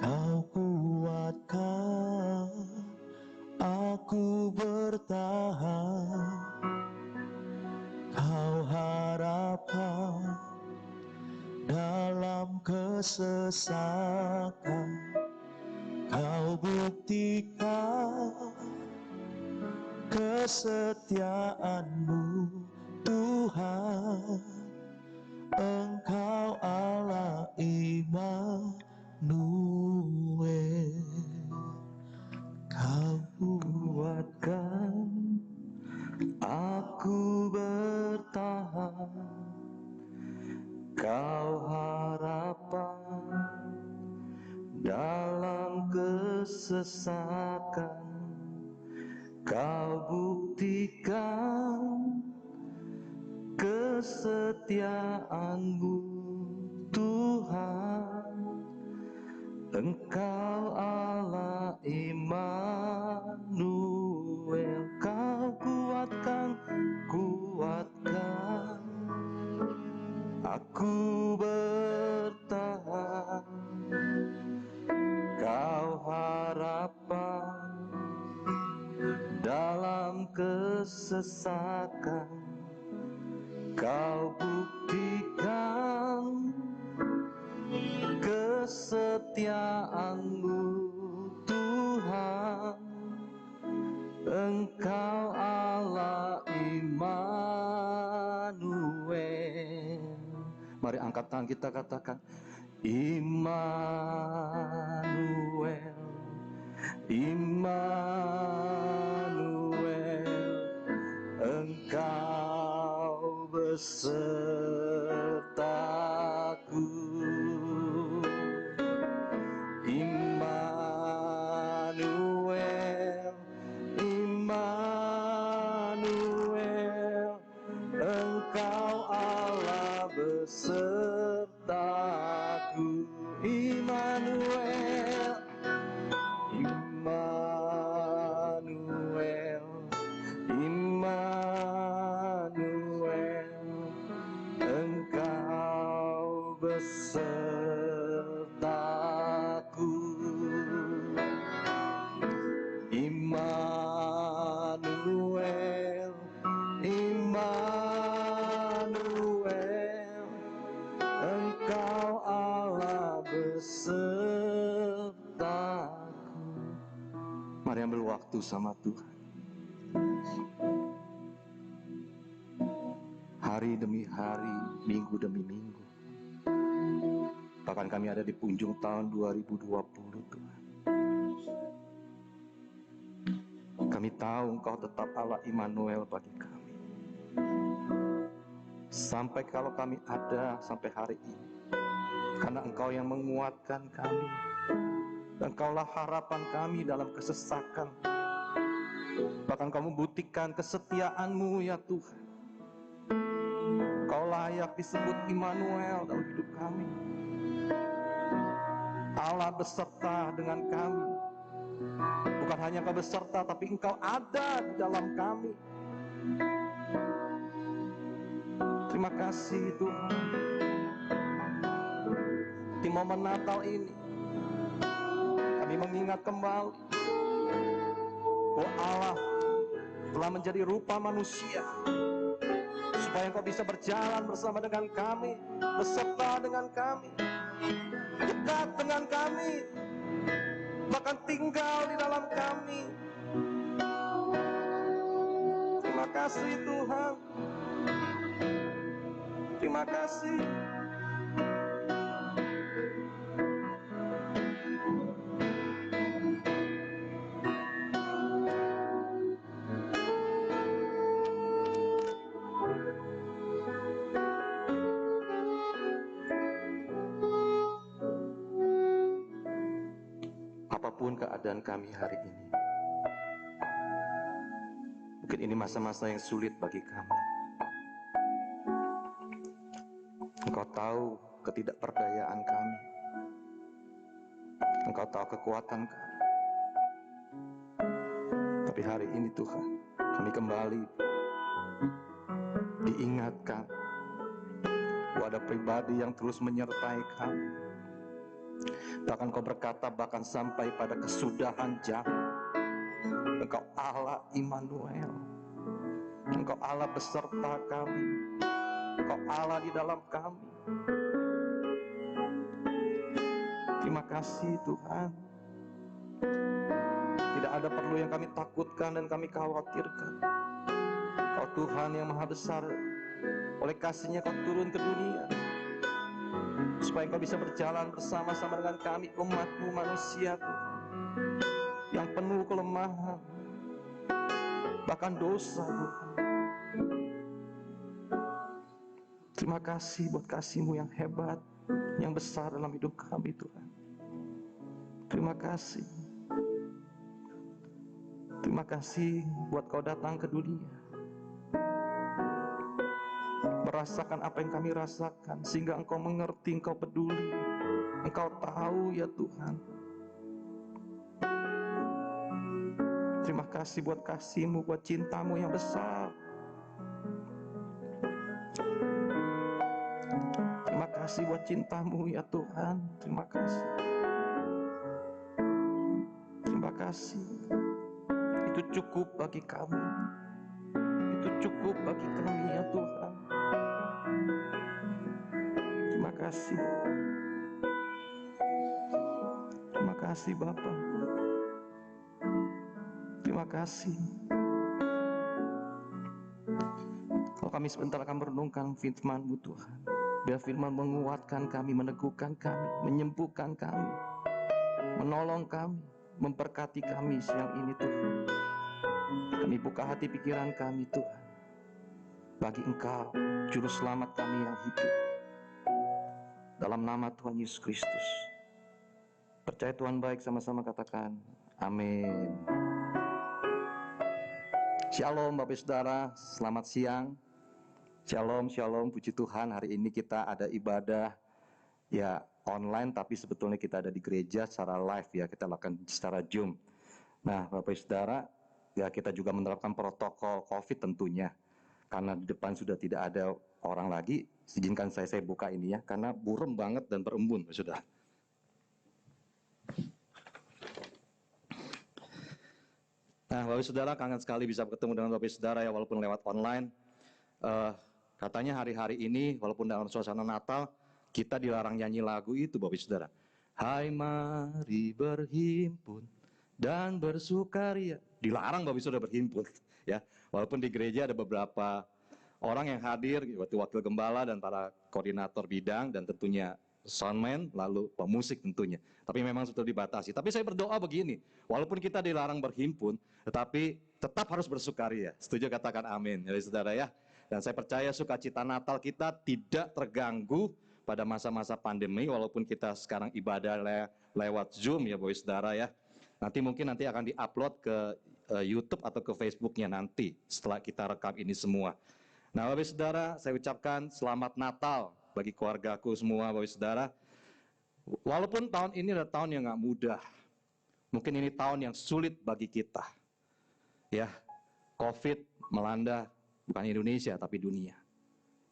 Kau kuatkan aku bertahan, Kau harapan dalam kesesakan, Kau buktikan kesetiaan-Mu Tuhan, Engkau Allah Immanuel. Kau kuatkan aku bertahan, Kau harapan dalam kesesakan, Kau buktikan kesetiaan-Mu Tuhan, Engkau Allah Immanuel. Kau kuatkan aku bertahan, Kau harapan dalam kesesakan, Kau buktikan kesetiaan-Mu Tuhan, Engkau Allah Immanuel. Mari angkat tangan kita katakan, Immanuel, Immanuel, Engkau besertaku. Immanuel, Immanuel, Engkau Allah besertaku. Immanuel, cintaku. Mari ambil waktu sama Tuhan. Hari demi hari, minggu demi minggu. Bahkan kami ada di punjung tahun 2020 Tuhan. Kami tahu Engkau tetap Allah Immanuel bagi kami. Sampai kalau kami ada sampai hari ini, karena Engkau yang menguatkan kami. Engkaulah harapan kami dalam kesesakan. Bahkan Kau membuktikan kesetiaan-Mu ya Tuhan. Kau layak disebut Immanuel dalam hidup kami. Allah beserta dengan kami. Bukan hanya Kau beserta, tapi Engkau ada di dalam kami. Terima kasih Tuhan. Di momen Natal ini, kami mengingat kembali bahwa Allah telah menjadi rupa manusia, supaya Engkau bisa berjalan bersama dengan kami, beserta dengan kami, dekat dengan kami, bahkan tinggal di dalam kami. Terima kasih Tuhan. Terima kasih. Apapun keadaan kami hari ini, mungkin ini masa-masa yang sulit bagi kami. Engkau tahu ketidakberdayaan kami. Engkau tahu kekuatan kami. Tapi hari ini Tuhan, kami kembali diingatkan bahwa ada pribadi yang terus menyertai kami. Bahkan Kau berkata, bahkan sampai pada kesudahan zaman, Engkau Allah Immanuel. Engkau Allah beserta kami. Engkau Allah di dalam kami. Terima kasih Tuhan. Tidak ada perlu yang kami takutkan dan kami khawatirkan. Kau Tuhan yang maha besar. Oleh kasih-Nya Kau turun ke dunia, supaya Engkau bisa berjalan bersama-sama dengan kami, umat-Mu manusia Tuhan, yang penuh kelemahan, bahkan dosa Tuhan. Terima kasih buat kasih-Mu yang hebat, yang besar dalam hidup kami Tuhan. Terima kasih. Terima kasih buat Kau datang ke dunia, merasakan apa yang kami rasakan, sehingga Engkau mengerti, Engkau peduli, Engkau tahu ya Tuhan. Terima kasih buat kasih-Mu, buat cinta-Mu yang besar. Terima kasih buat cinta-Mu ya Tuhan. Terima kasih. Terima kasih. Itu cukup bagi kami. Itu cukup bagi kami ya Tuhan. Terima kasih. Terima kasih Bapa. Terima kasih. Kalau kami sebentar akan merenungkan firman-Mu Tuhan, biar firman menguatkan kami, meneguhkan kami, menyembuhkan kami, menolong kami, memberkati kami siang ini Tuhan. Kami buka hati pikiran kami Tuhan, bagi Engkau, Juru Selamat kami yang hidup. Dalam nama Tuhan Yesus Kristus. Percaya Tuhan baik, sama-sama katakan amin. Shalom Bapak Saudara, selamat siang. Shalom, shalom, puji Tuhan. Hari ini kita ada ibadah ya online, tapi sebetulnya kita ada di gereja secara live ya, kita lakukan secara Zoom. Nah Bapak Saudara, ya kita juga menerapkan protokol COVID tentunya. Karena di depan sudah tidak ada orang lagi, izinkan saya buka ini ya, karena burem banget dan berembun Bapak Saudara. Nah Bapak Saudara, kangen sekali bisa bertemu dengan Bapak Saudara ya, walaupun lewat online. Katanya hari-hari ini walaupun dalam suasana Natal, kita dilarang nyanyi lagu itu Bapak Saudara. Hai mari berhimpun dan bersukaria. Dilarang Bapak Ibu Saudara berhimpun. Ya, walaupun di gereja ada beberapa orang yang hadir, wakil gembala dan para koordinator bidang dan tentunya soundman, lalu pemusik tentunya. Tapi memang sudah dibatasi. Tapi saya berdoa begini, walaupun kita dilarang berhimpun, tetapi tetap harus bersukaria. Setuju, katakan amin, ya saudara ya. Dan saya percaya sukacita Natal kita tidak terganggu pada masa-masa pandemi, walaupun kita sekarang ibadah lewat Zoom ya Bapak Saudara ya. Nanti mungkin akan diupload ke YouTube atau ke Facebooknya nanti setelah kita rekam ini semua. Nah Bapak Saudara, saya ucapkan selamat Natal bagi keluargaku semua Bapak Saudara. Walaupun tahun ini adalah tahun yang gak mudah, mungkin ini tahun yang sulit bagi kita. Ya, COVID melanda bukan Indonesia tapi dunia,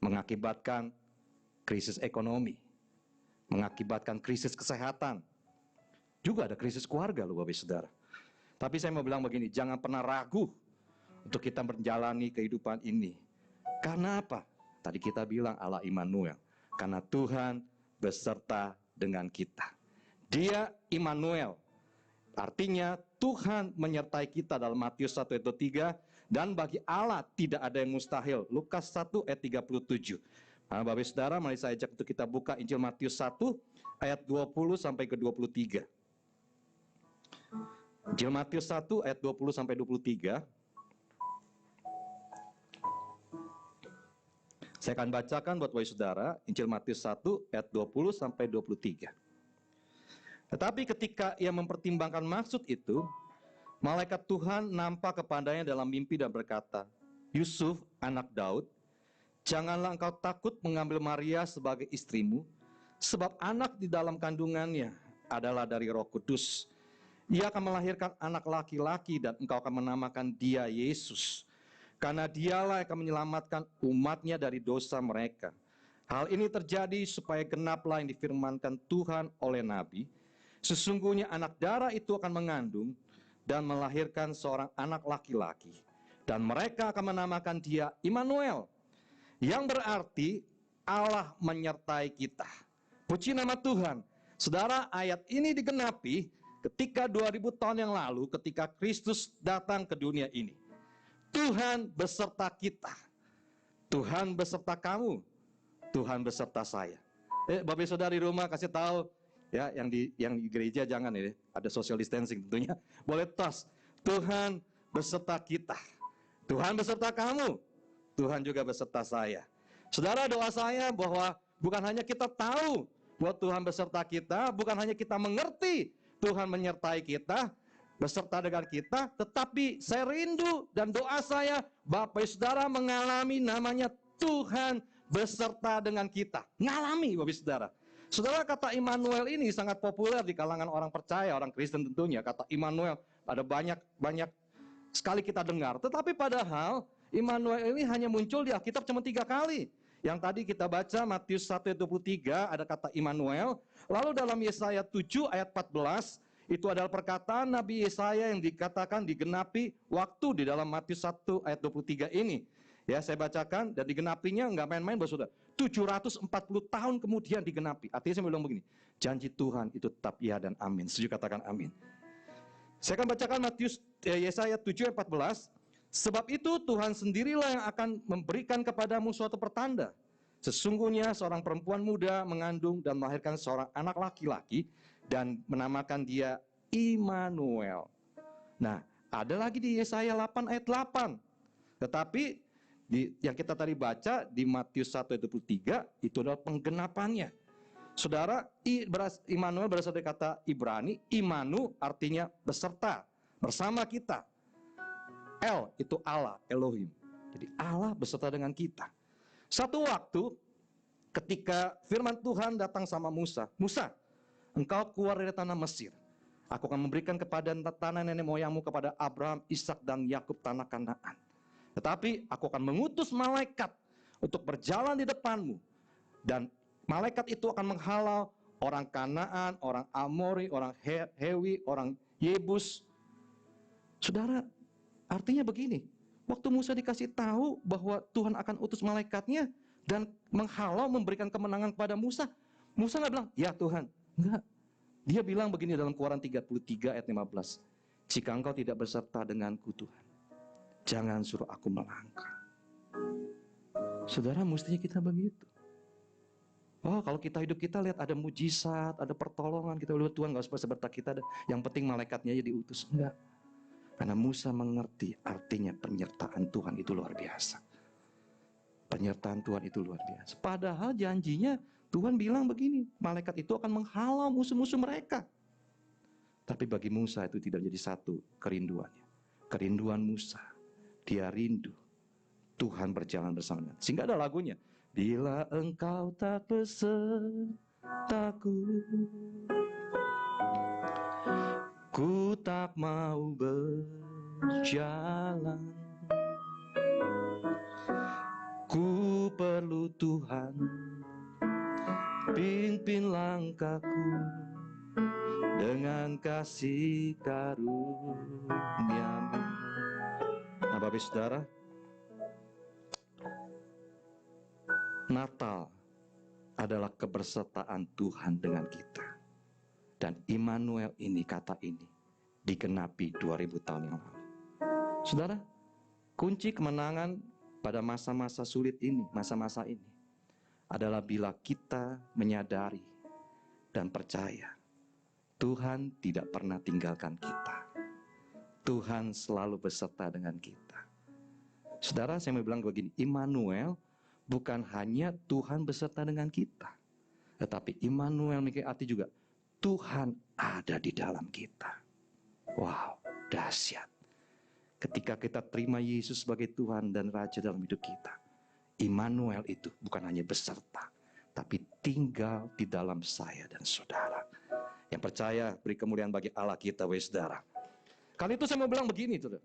mengakibatkan krisis ekonomi, mengakibatkan krisis kesehatan, juga ada krisis keluarga loh Bapak Saudara. Tapi saya mau bilang begini, jangan pernah ragu untuk kita menjalani kehidupan ini. Karena apa? Tadi kita bilang Allah Immanuel, karena Tuhan beserta dengan kita. Dia Immanuel, artinya Tuhan menyertai kita dalam Matius 1 ayat 3, dan bagi Allah tidak ada yang mustahil. Lukas 1 ayat 37. Nah, Bapak Saudara, mari saya ajak untuk kita buka Injil Matius 1 ayat 20 sampai ke 23. Injil Matius 1 ayat 20 sampai 23. Saya akan bacakan buat Bapak Saudara, Injil Matius 1 ayat 20 sampai 23. Tetapi ketika ia mempertimbangkan maksud itu, malaikat Tuhan nampak kepadanya dalam mimpi dan berkata, Yusuf, anak Daud, janganlah engkau takut mengambil Maria sebagai istrimu, sebab anak di dalam kandungannya adalah dari Roh Kudus. Ia akan melahirkan anak laki-laki dan engkau akan menamakan dia Yesus, karena dialah yang akan menyelamatkan umatnya dari dosa mereka. Hal ini terjadi supaya genaplah yang difirmankan Tuhan oleh Nabi, sesungguhnya anak darah itu akan mengandung dan melahirkan seorang anak laki-laki, dan mereka akan menamakan dia Immanuel, yang berarti Allah menyertai kita. Puji nama Tuhan. Saudara, ayat ini digenapi ketika 2000 tahun yang lalu ketika Kristus datang ke dunia ini. Tuhan beserta kita. Tuhan beserta kamu. Tuhan beserta saya. Bapak Saudara di rumah kasih tahu ya, yang di gereja jangan ya, ada social distancing tentunya. Boleh tos. Tuhan beserta kita. Tuhan beserta kamu. Tuhan juga beserta saya. Saudara, doa saya bahwa bukan hanya kita tahu bahwa Tuhan beserta kita, bukan hanya kita mengerti Tuhan menyertai kita, beserta dengan kita, tetapi saya rindu dan doa saya Bapak Saudara mengalami namanya Tuhan beserta dengan kita. Ngalami Bapak Saudara. Saudara, kata Immanuel ini sangat populer di kalangan orang percaya, orang Kristen tentunya. Kata Immanuel ada banyak sekali kita dengar, tetapi padahal Immanuel ini hanya muncul di Alkitab cuma 3 kali. Yang tadi kita baca Matius 1 ayat 23 ada kata Immanuel. Lalu dalam Yesaya 7 ayat 14 itu adalah perkataan Nabi Yesaya yang dikatakan digenapi waktu di dalam Matius 1 ayat 23 ini. Ya, saya bacakan dan digenapinya enggak main-main Saudara. 740 tahun kemudian digenapi. Artinya saya bilang begini, janji Tuhan itu tetap ya dan amin. Setuju, katakan amin. Saya akan bacakan Yesaya 7 ayat 14. Sebab itu Tuhan sendirilah yang akan memberikan kepadamu suatu pertanda. Sesungguhnya seorang perempuan muda mengandung dan melahirkan seorang anak laki-laki dan menamakan dia Immanuel. Nah, ada lagi di Yesaya 8 ayat 8. Tetapi yang kita tadi baca di Matius 1 ayat 23 itu adalah penggenapannya. Saudara, Immanuel berasal dari kata Ibrani, Imanu artinya beserta, bersama kita. El itu Allah, Elohim. Jadi Allah beserta dengan kita. Satu waktu ketika firman Tuhan datang sama Musa, Musa, engkau keluar dari tanah Mesir. Aku akan memberikan kepada tanah nenek moyangmu kepada Abraham, Ishak dan Yakub tanah Kanaan. Tetapi aku akan mengutus malaikat untuk berjalan di depanmu. Dan malaikat itu akan menghalau orang Kanaan, orang Amori, orang Hewi, orang Yebus. Saudara, artinya begini, waktu Musa dikasih tahu bahwa Tuhan akan utus malaikatnya dan menghalau, memberikan kemenangan kepada Musa, Musa nggak bilang, ya Tuhan, enggak. Dia bilang begini dalam Keluaran 33 ayat 15. Jika engkau tidak berserta denganku Tuhan, jangan suruh aku melangkah. Saudara, mestinya kita begitu. Oh, kalau kita hidup kita lihat ada mujizat, ada pertolongan, kita lihat Tuhan gak usah beserta kita, yang penting malaikatnya aja diutus. Enggak. Karena Musa mengerti artinya penyertaan Tuhan itu luar biasa. Penyertaan Tuhan itu luar biasa. Padahal janjinya Tuhan bilang begini, malaikat itu akan menghalau musuh-musuh mereka. Tapi bagi Musa itu tidak jadi satu kerinduannya. Kerinduan Musa, dia rindu Tuhan berjalan bersamanya. Sehingga ada lagunya, bila engkau tak besertaku, ku tak mau berjalan. Ku perlu Tuhan, pimpin langkahku dengan kasih karunia-Mu. Nah, Bapak Saudara, Natal adalah kebersertaan Tuhan dengan kita. Dan Immanuel ini, kata ini, digenapi 2000 tahun yang lalu. Saudara, kunci kemenangan pada masa-masa sulit ini, masa-masa ini, adalah bila kita menyadari dan percaya Tuhan tidak pernah tinggalkan kita. Tuhan selalu beserta dengan kita. Saudara, saya mau bilang begini, Immanuel bukan hanya Tuhan beserta dengan kita, tetapi Immanuel memiliki arti juga Tuhan ada di dalam kita. Wow, dahsyat. Ketika kita terima Yesus sebagai Tuhan dan Raja dalam hidup kita, Immanuel itu bukan hanya beserta, tapi tinggal di dalam saya dan saudara. Yang percaya beri kemuliaan bagi Allah kita, wahai saudara. Kali itu saya mau bilang begini, saudara.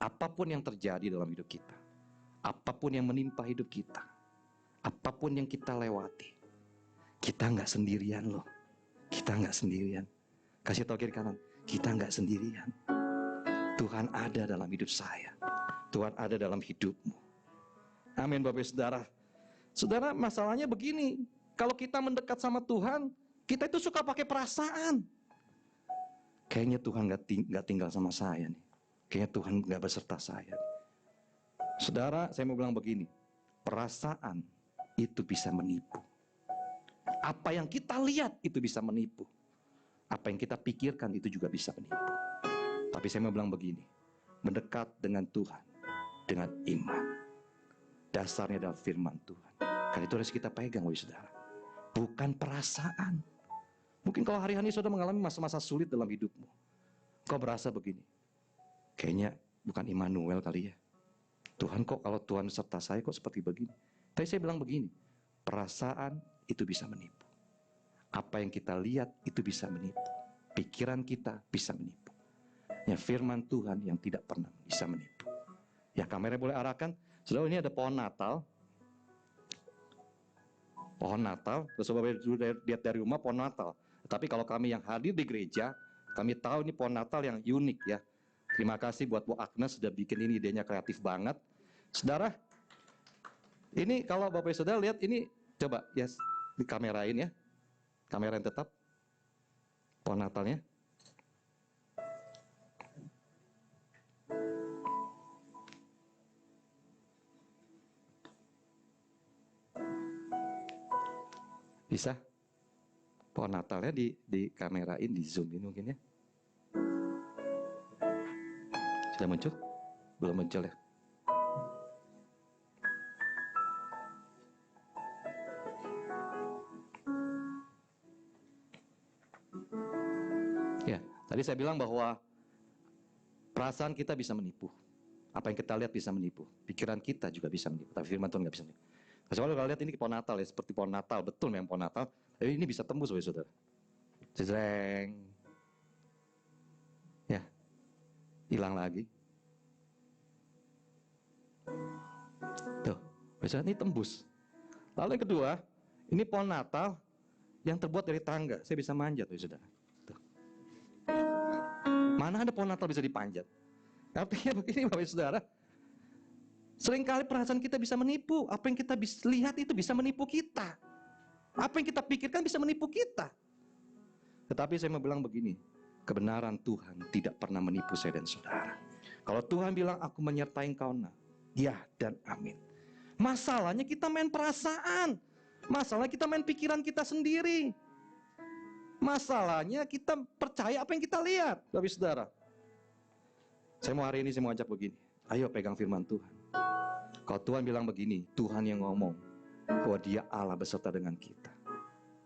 Apapun yang terjadi dalam hidup kita, apapun yang menimpa hidup kita, apapun yang kita lewati, kita nggak sendirian loh. Kita nggak sendirian. Kasih tahu kiri kanan, kita nggak sendirian. Tuhan ada dalam hidup saya. Tuhan ada dalam hidupmu. Amin, Bapak Saudara. Saudara, masalahnya begini. Kalau kita mendekat sama Tuhan, kita itu suka pakai perasaan. Kayaknya Tuhan nggak tinggal sama saya nih. Kayaknya Tuhan nggak beserta saya. Saudara, saya mau bilang begini. Perasaan itu bisa menipu. Apa yang kita lihat itu bisa menipu. Apa yang kita pikirkan itu juga bisa menipu. Tapi saya mau bilang begini. Mendekat dengan Tuhan dengan iman. Dasarnya adalah firman Tuhan. Karena itu harus kita pegang, wahai saudara. Bukan perasaan. Mungkin kalau hari-hari saudara mengalami masa-masa sulit dalam hidupmu, kau berasa begini. Kayaknya bukan Immanuel kali ya. Tuhan kok, kalau Tuhan serta saya kok seperti begini. Tapi saya bilang begini. Perasaan itu bisa menipu. Apa yang kita lihat itu bisa menipu. Pikiran kita bisa menipu. Ya, firman Tuhan yang tidak pernah bisa menipu. Ya, kamera boleh arahkan. Saudara, ini ada pohon Natal. Pohon Natal, terus Bapak lihat dari rumah pohon Natal. Tapi kalau kami yang hadir di gereja, kami tahu ini pohon Natal yang unik ya. Terima kasih buat Bu Agnes sudah bikin ini, idenya kreatif banget. Saudara, ini kalau Bapak Saudara lihat ini, coba ya dikamerain ya. Kamerain tetap. Pohon Natalnya. Bisa? Pohon Natalnya di kamerain, di zoomin mungkin ya. Sudah muncul? Belum muncul ya? Ya, tadi saya bilang bahwa perasaan kita bisa menipu. Apa yang kita lihat bisa menipu. Pikiran kita juga bisa menipu. Tapi firman Tuhan nggak bisa menipu. Soalnya kalau lihat ini pohon Natal ya, seperti pohon Natal, betul memang pohon Natal. Tapi ini bisa tembus, saudara. Jreng. Ya, hilang lagi. Tuh, biasanya ini tembus. Lalu yang kedua, ini pohon Natal yang terbuat dari tangga. Saya bisa manjat, saudara. Tuh. Mana ada pohon Natal bisa dipanjat? Artinya begini, Bapak Saudara. Seringkali perasaan kita bisa menipu. Apa yang kita lihat itu bisa menipu kita. Apa yang kita pikirkan bisa menipu kita. Tetapi saya mau bilang begini, kebenaran Tuhan tidak pernah menipu saya dan saudara. Kalau Tuhan bilang aku menyertai engkau, ya dan amin. Masalahnya kita main perasaan. Masalahnya kita main pikiran kita sendiri. Masalahnya kita percaya apa yang kita lihat, Bapak Saudara. Saya mau hari ini saya mau ajak begini. Ayo pegang firman Tuhan. Kalau Tuhan bilang begini, Tuhan yang ngomong bahwa Dia Allah beserta dengan kita,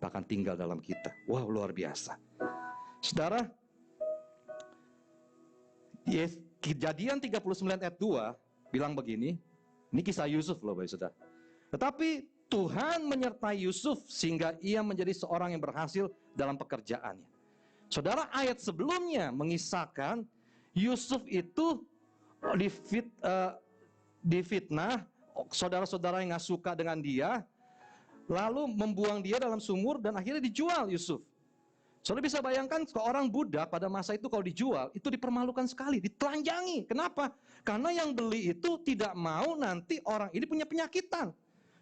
bahkan tinggal dalam kita. Wow, luar biasa. Saudara, Kejadian 39 ayat 2 bilang begini. Ini kisah Yusuf loh, Bapak Saudara. Tetapi Tuhan menyertai Yusuf sehingga ia menjadi seorang yang berhasil dalam pekerjaannya. Saudara, ayat sebelumnya mengisahkan Yusuf itu difitnah, saudara-saudara yang gak suka dengan dia, lalu membuang dia dalam sumur dan akhirnya dijual Yusuf. Saudara bisa bayangkan seorang budak pada masa itu kalau dijual, itu dipermalukan sekali, ditelanjangi. Kenapa? Karena yang beli itu tidak mau nanti orang ini punya penyakitan.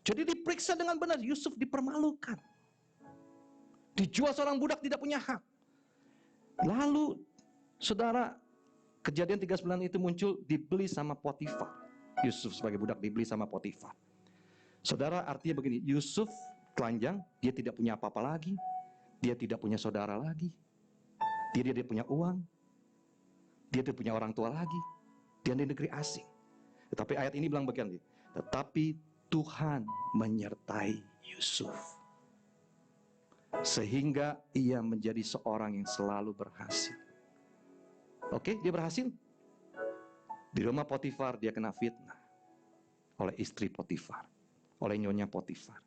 Jadi diperiksa dengan benar, Yusuf dipermalukan. Dijual seorang budak tidak punya hak. Lalu, saudara, Kejadian 39 itu muncul, dibeli sama Potifar. Yusuf sebagai budak dibeli sama Potifar. Saudara, artinya begini, Yusuf telanjang, dia tidak punya apa-apa lagi. Dia tidak punya saudara lagi. Dia tidak punya uang. Dia tidak punya orang tua lagi. Dia di negeri asing. Tetapi ayat ini bilang begini, tetapi Tuhan menyertai Yusuf, sehingga ia menjadi seorang yang selalu berhasil. Oke, dia berhasil. Di rumah Potifar dia kena fitnah oleh istri Potifar, oleh nyonya Potifar.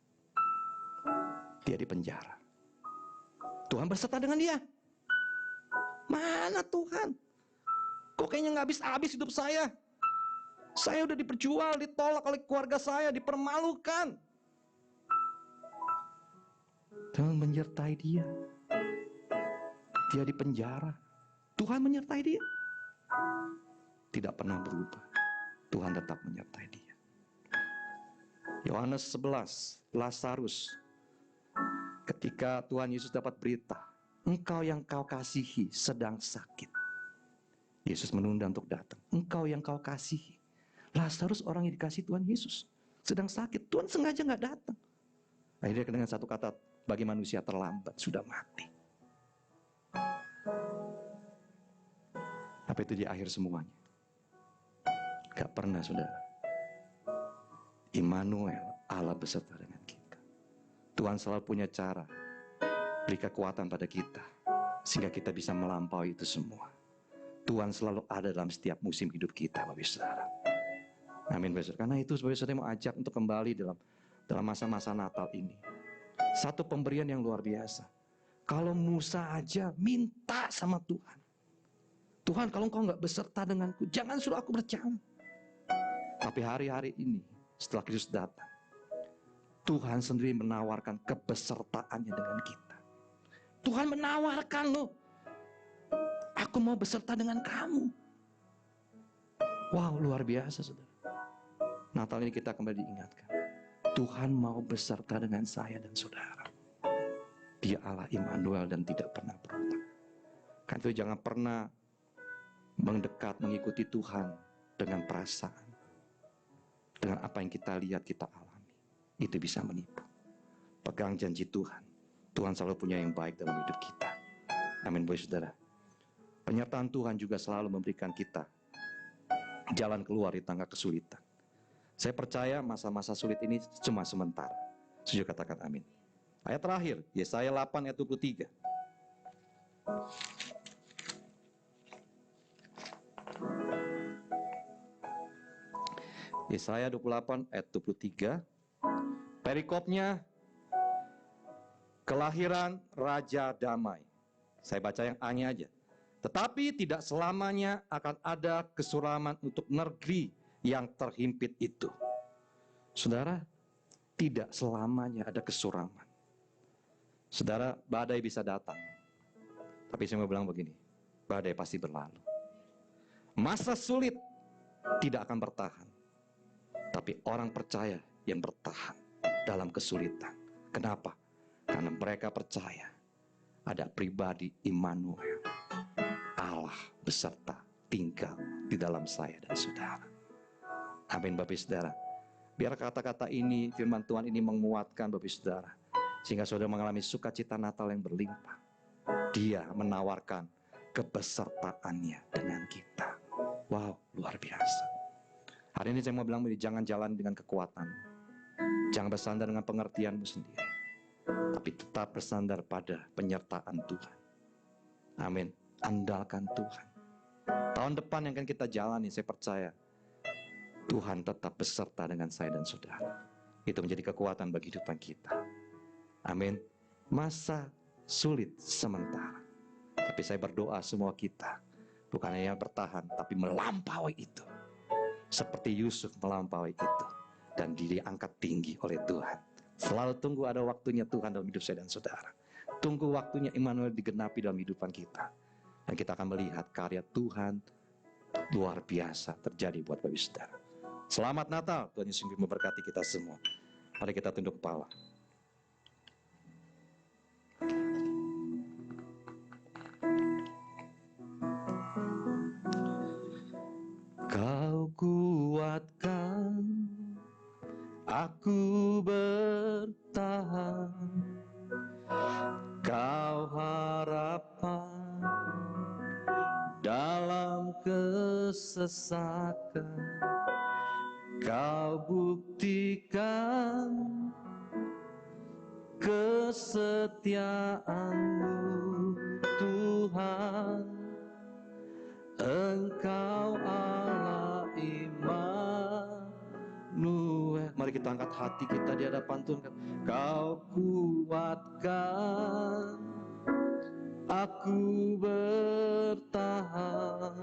Dia di penjara. Tuhan berserta dengan dia. Mana Tuhan? Kok kayaknya nggak habis-habis hidup saya? Saya udah diperjual, ditolak oleh keluarga saya, dipermalukan. Tuhan menyertai dia. Dia di penjara. Tuhan menyertai dia. Tidak pernah berubah. Tuhan tetap menyertai dia. Yohanes 11, Lazarus. Ketika Tuhan Yesus dapat berita, engkau yang kau kasihi sedang sakit. Yesus menunda untuk datang. Engkau yang kau kasihi. Lazarus orang yang dikasihi Tuhan Yesus sedang sakit. Tuhan sengaja nggak datang. Akhirnya dengan satu kata, bagi manusia terlambat, sudah mati. Apa itu di akhir semuanya? Gak pernah, saudara. Immanuel, Allah beserta dengan kita. Tuhan selalu punya cara beri kekuatan pada kita sehingga kita bisa melampaui itu semua. Tuhan selalu ada dalam setiap musim hidup kita, Bapak Saudara. Amin, Bapak Saudara. Karena itu Bapak Saudara mau ajak untuk kembali dalam masa-masa Natal ini. Satu pemberian yang luar biasa. Kalau Musa aja minta sama Tuhan. Tuhan, kalau engkau nggak beserta denganku, jangan suruh aku berjalan. Tapi hari-hari ini setelah Kristus datang, Tuhan sendiri menawarkan kebesertaannya dengan kita. Tuhan menawarkan loh, aku mau beserta dengan kamu. Wow, luar biasa, saudara. Natal ini kita kembali diingatkan. Tuhan mau beserta dengan saya dan saudara. Dia Allah Immanuel dan tidak pernah berubah. Karena itu jangan pernah mendekat mengikuti Tuhan dengan perasaan. Dengan apa yang kita lihat, kita alami. Itu bisa menipu. Pegang janji Tuhan. Tuhan selalu punya yang baik dalam hidup kita. Amin, Bapak Saudara. Penyertaan Tuhan juga selalu memberikan kita jalan keluar di tengah kesulitan. Saya percaya masa-masa sulit ini cuma sementara. Setuju, katakan amin. Ayat terakhir, Yesaya 8 ayat 23. Yesaya 28 ayat 23. Perikopnya, kelahiran Raja Damai. Saya baca yang A-nya aja. Tetapi tidak selamanya akan ada kesuraman untuk negeri yang terhimpit itu. Saudara, tidak selamanya ada kesuraman. Saudara, badai bisa datang. Tapi saya mau bilang begini, badai pasti berlalu. Masa sulit tidak akan bertahan. Tapi orang percaya yang bertahan dalam kesulitan. Kenapa? Karena mereka percaya ada pribadi Immanuel, Allah beserta tinggal di dalam saya dan saudara. Amin Bapak Saudara. Biar kata-kata ini, firman Tuhan ini menguatkan Bapak Saudara, sehingga saudara mengalami sukacita Natal yang berlimpah. Dia menawarkan kebesertaannya dengan kita. Wow, luar biasa. Hari ini saya mau bilang, jangan jalan dengan kekuatan, jangan bersandar dengan pengertianmu sendiri, tapi tetap bersandar pada penyertaan Tuhan. Amin. Andalkan Tuhan. Tahun depan yang akan kita jalani, saya percaya Tuhan tetap beserta dengan saya dan saudara. Itu menjadi kekuatan bagi kehidupan kita. Amin. Masa sulit sementara, tapi saya berdoa semua kita bukan hanya bertahan, tapi melampaui itu. Seperti Yusuf melampaui itu, dan diangkat tinggi oleh Tuhan. Selalu tunggu ada waktunya Tuhan dalam hidup saya dan saudara. Tunggu waktunya Immanuel digenapi dalam kehidupan kita. Dan kita akan melihat karya Tuhan luar biasa terjadi buat Bapak Saudara. Selamat Natal, Tuhan Yesus memberkati kita semua. Mari kita tunduk kepala. Kau kuatkan aku bertahan, Kau harapan dalam kesesakan, Kau buktikan kesetiaan-Mu Tuhan. Engkau Allah Immanuel. Mari kita angkat hati kita di hadapan Tuhan. Kau kuatkan aku bertahan,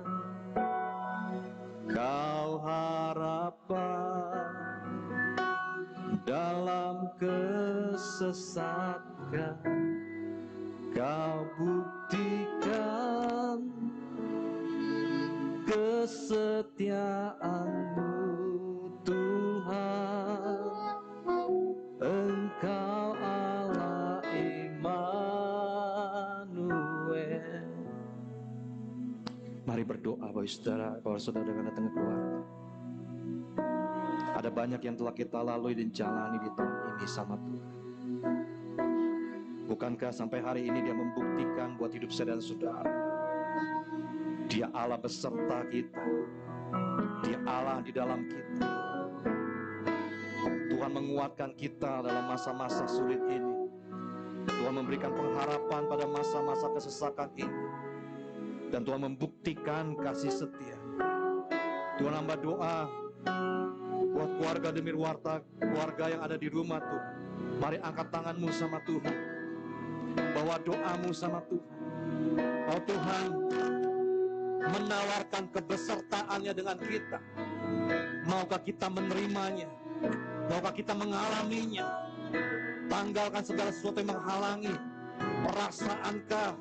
Kau harapan dalam kesesakan, Kau buktikan kesetiaan-Mu Tuhan. Engkau Allah Immanuel. Mari berdoa Bapak Saudara, kalau saudara akan datang ke keluarga. Ada banyak yang telah kita lalui dan jalani di tahun ini sama Tuhan. Bukankah sampai hari ini Dia membuktikan buat hidup saya dan saudara, Dia Allah beserta kita, Dia Allah di dalam kita. Tuhan menguatkan kita dalam masa-masa sulit ini. Tuhan memberikan pengharapan pada masa-masa kesesakan ini. Dan Tuhan membuktikan kasih setia. Tuhan hamba doa buat keluarga demi keluarga yang ada di rumah Tuhan. Mari angkat tanganmu sama Tuhan, bawa doamu sama Tuhan. Oh Tuhan, menawarkan kebesertaannya dengan kita. Maukah kita menerimanya? Maukah kita mengalaminya? Tanggalkan segala sesuatu yang menghalangi. Perasaankah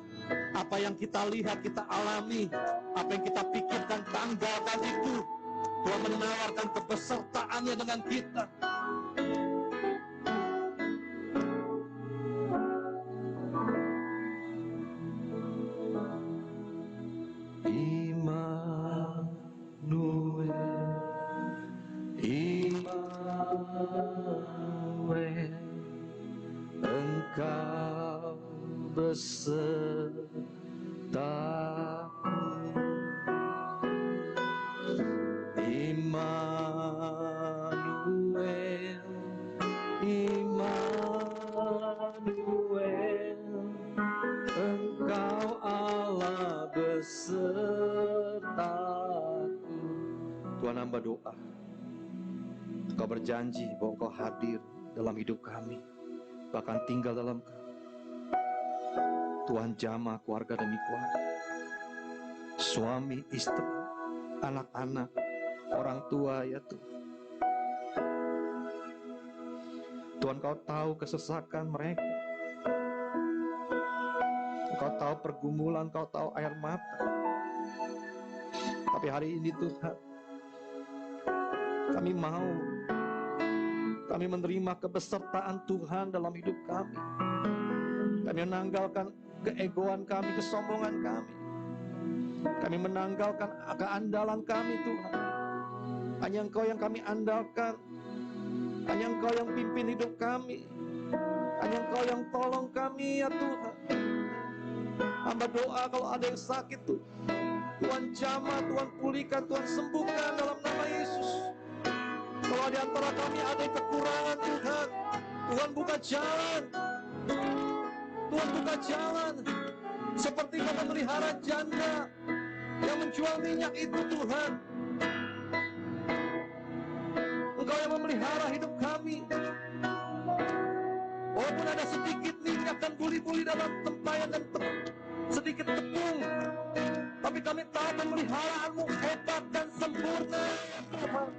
apa yang kita lihat, kita alami, apa yang kita pikirkan, tanggalkan itu. Tuhan menawarkan kebesertaannya dengan kita. Immanuel, Immanuel, Engkau besertaku. Immanuel, Immanuel, Engkau Allah besertaku. Tuhan hamba doa, Kau berjanji bahwa Kau hadir dalam hidup kami, bahkan tinggal dalam kami. Tuhan jamah keluarga demi keluarga, suami, istri, anak-anak, orang tua ya Tuhan. Tuhan Kau tahu kesesakan mereka, Kau tahu pergumulan, Kau tahu air mata. Tapi hari ini Tuhan, kami menerima kebesertaan Tuhan dalam hidup kami. Kami menanggalkan keegoan kami, kesombongan kami. Kami menanggalkan keandalan kami Tuhan. Hanya Engkau yang kami andalkan. Hanya Engkau yang pimpin hidup kami. Hanya Engkau yang tolong kami ya Tuhan. Hamba doa kalau ada yang sakit tuh, Tuhan jamah, Tuhan pulihkan, Tuhan sembuhkan dalam nama Yesus. Kalau di antara kami ada yang kekurangan Tuhan, Tuhan buka jalan. Tuhan buka jalan. Seperti Kau memelihara janda yang menjual minyak itu Tuhan. Engkau yang memelihara hidup kami. Walaupun ada sedikit minyak dan buli-buli dalam tempayan dan sedikit tepung, tapi kami tahu pemeliharaanmu hebat dan sempurna Tuhan.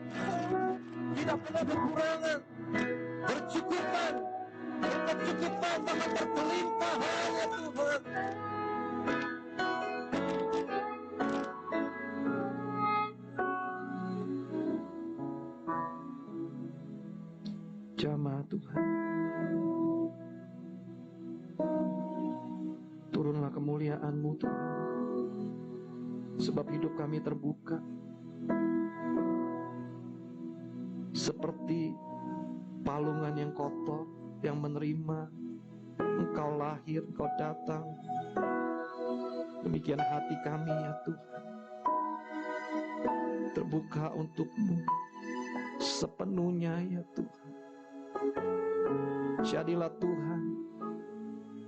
Tidak pernah kekurangan, bercukupan, berkecukupan, bahkan berkelimpahan ya Tuhan. Jamah Tuhan, turunlah kemuliaan-Mu Tuhan, sebab hidup kami terbuka seperti palungan yang kotor yang menerima Engkau lahir, Engkau datang. Demikian hati kami ya Tuhan, terbuka untuk-Mu sepenuhnya ya Tuhan. Jadilah Tuhan,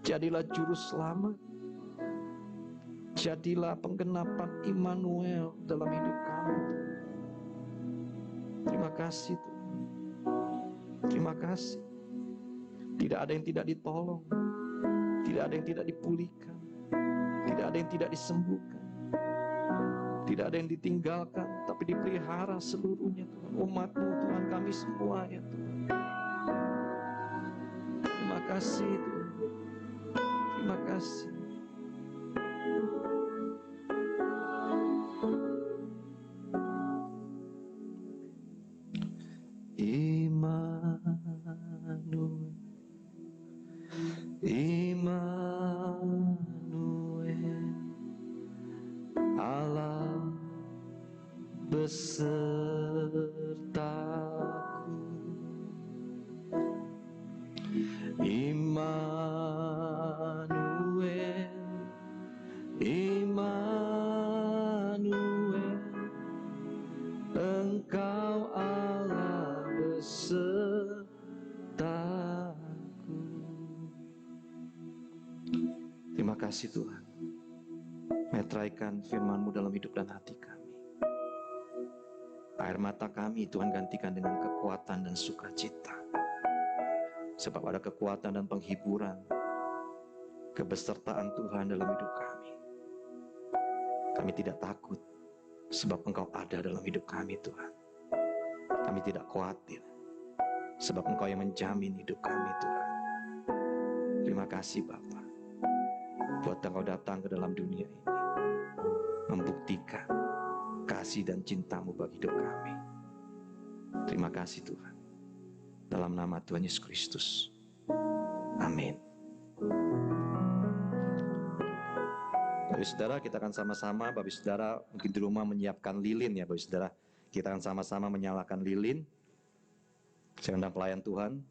jadilah juru selamat, jadilah penggenapan Immanuel dalam hidup kami. Terima kasih Tuhan, terima kasih. Tidak ada yang tidak ditolong, tidak ada yang tidak dipulihkan, tidak ada yang tidak disembuhkan, tidak ada yang ditinggalkan, tapi dipelihara seluruhnya Tuhan. Umat-Mu Tuhan, kami semua ya Tuhan. Terima kasih Tuhan, terima kasih. Immanuel, Immanuel, Allah besertaku. Immanuel, Immanuel, Engkau Allah besertaku. Terima kasih Tuhan, meteraikan firman-Mu dalam hidup dan hati kami. Air mata kami Tuhan gantikan dengan kekuatan dan sukacita. Sebab ada kekuatan dan penghiburan, kebesertaan Tuhan dalam hidup kami. Kami tidak takut, sebab Engkau ada dalam hidup kami Tuhan. Kami tidak khawatir, sebab Engkau yang menjamin hidup kami Tuhan. Terima kasih Bapa, buat Engkau datang ke dalam dunia ini, membuktikan kasih dan cinta-Mu bagi hidup kami. Terima kasih Tuhan. Dalam nama Tuhan Yesus Kristus. Amin. Bapak Saudara, kita akan sama-sama, Bapak Saudara mungkin di rumah menyiapkan lilin ya Bapak Saudara. Kita akan sama-sama menyalakan lilin. Saya undang pelayan Tuhan.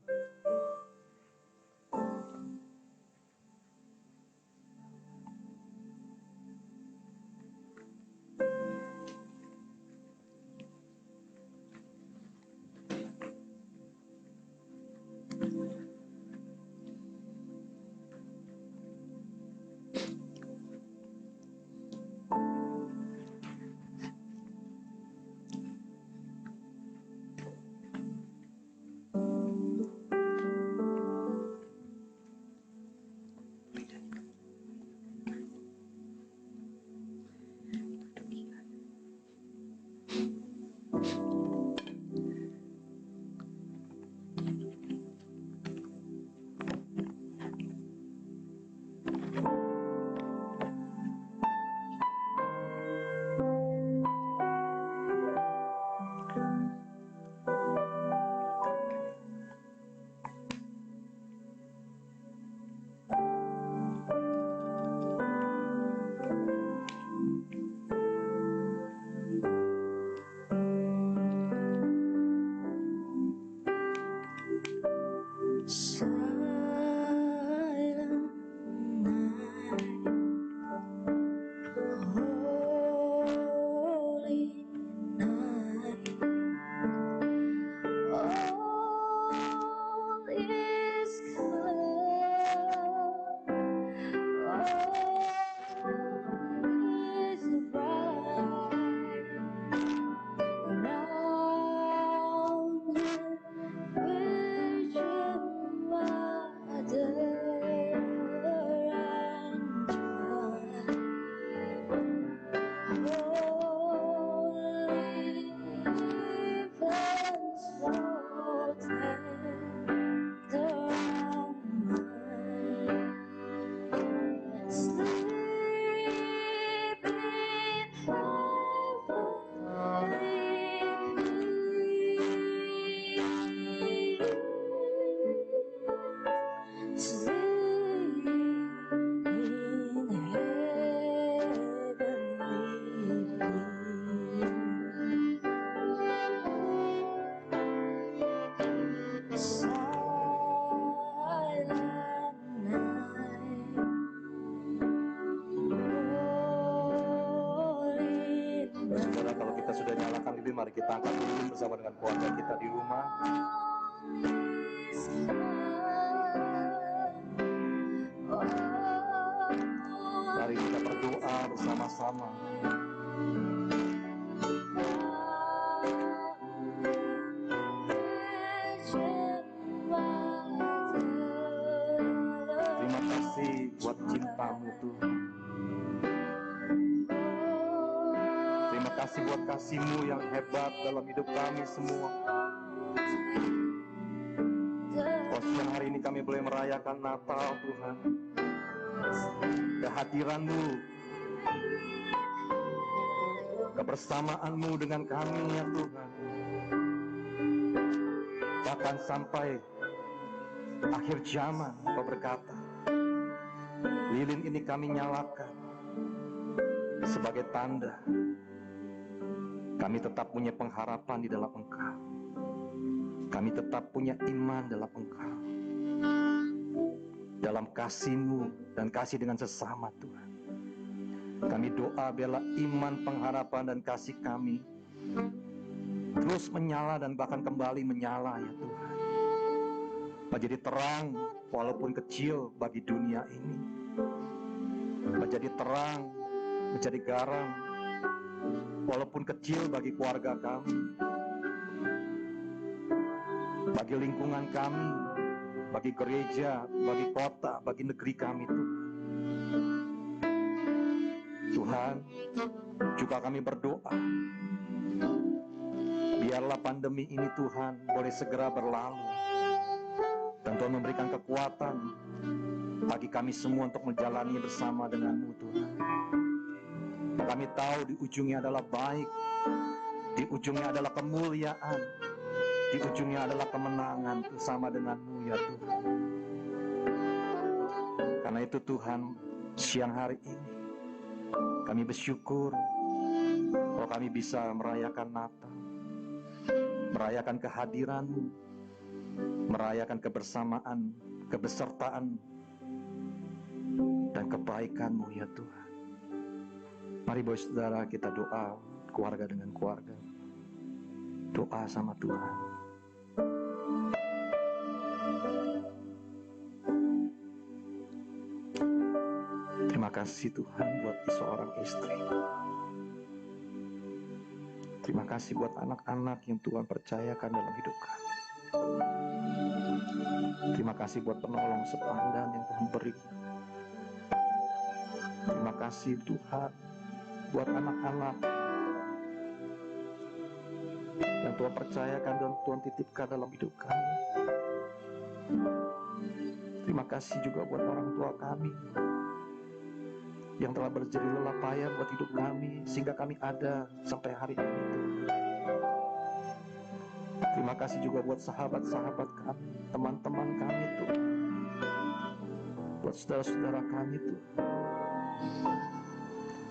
Saudara, kalau kita sudah nyalakan lilin, mari kita angkat lilin bersama dengan keluarga kita di rumah. Mari kita berdoa bersama-sama. Terima kasih buat cintamu Tuhan. Terima kasih buat kasih-Mu yang hebat dalam hidup kami semua. Oh, siang hari ini kami boleh merayakan Natal Tuhan. Kehadiran-Mu, kebersamaan-Mu dengan kami ya Tuhan. Bahkan sampai akhir zaman Kau berkata, lilin ini kami nyalakan sebagai tanda kami tetap punya pengharapan di dalam Engkau. Kami tetap punya iman dalam Engkau, dalam kasih-Mu dan kasih dengan sesama Tuhan. Kami doa biarlah iman, pengharapan dan kasih kami terus menyala dan bahkan kembali menyala ya Tuhan. Menjadi terang walaupun kecil bagi dunia ini. Menjadi terang, menjadi garam walaupun kecil bagi keluarga kami, bagi lingkungan kami, bagi gereja, bagi kota, bagi negeri kami Tuhan. Juga kami berdoa biarlah pandemi ini Tuhan boleh segera berlalu, dan Tuhan memberikan kekuatan bagi kami semua untuk menjalani bersama dengan-Mu Tuhan. Kami tahu di ujungnya adalah baik, di ujungnya adalah kemuliaan, di ujungnya adalah kemenangan bersama dengan-Mu ya Tuhan. Karena itu Tuhan, siang hari ini kami bersyukur kalau kami bisa merayakan Natal, merayakan kehadiran-Mu, merayakan kebersamaan, kebesertaan dan kebaikan-Mu ya Tuhan. Mari Bapak Saudara kita doa keluarga dengan keluarga. Doa sama Tuhan. Terima kasih Tuhan buat seorang istri. Terima kasih buat anak-anak yang Tuhan percayakan dalam hidup kami. Terima kasih buat penolong sepadan yang Tuhan beri. Terima kasih Tuhan buat anak-anak yang Tuhan percayakan dan Tuhan titipkan dalam hidup kami. Terima kasih juga buat orang tua kami yang telah berjerih lelah payah buat hidup kami sehingga kami ada sampai hari ini Tuhan. Terima kasih juga buat sahabat-sahabat kami, teman-teman kami Tuhan, buat saudara-saudara kami Tuhan.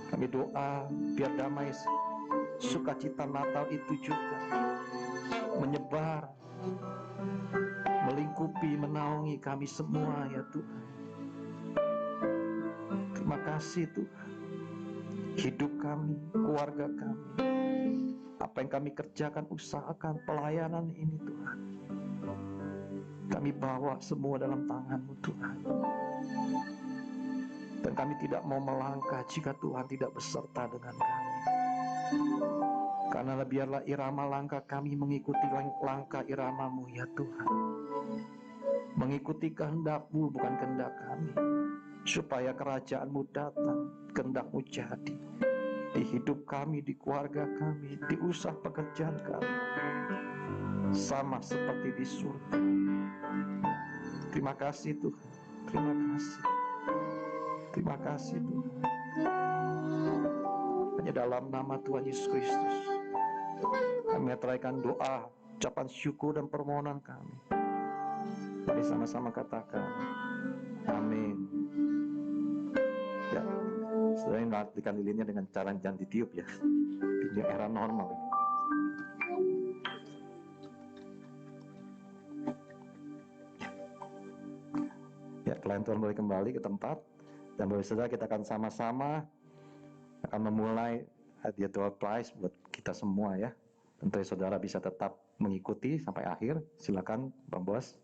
Kami doa biar damai sukacita Natal itu juga menyebar, melingkupi, menaungi kami semua ya Tuhan. Terima kasih Tuhan. Hidup kami, keluarga kami, apa yang kami kerjakan, usahakan, pelayanan ini Tuhan, kami bawa semua dalam tangan-Mu Tuhan. Dan kami tidak mau melangkah jika Tuhan tidak beserta dengan kami. Karena biarlah irama langkah kami mengikuti langkah irama-Mu ya Tuhan. Mengikuti kehendak-Mu bukan kehendak kami. Supaya kerajaan-Mu datang, kehendak-Mu jadi di hidup kami, di keluarga kami, di usaha pekerjaan kami, sama seperti di surga. Terima kasih Tuhan. Terima kasih. Terima kasih Tuhan. Hanya dalam nama Tuhan Yesus Kristus kami meteraikan doa, ucapan syukur dan permohonan kami. Mari sama-sama katakan amin. Ya, saudara yang matikan lilinnya dengan cara jangan ditiup ya. Ini era normal. Ya, klien Tuhan boleh kembali ke tempat. Dan Bapak Saudara, kita akan sama-sama akan memulai hadiah door prize buat kita semua ya. Tentu saudara bisa tetap mengikuti sampai akhir. Silakan Bang Bos.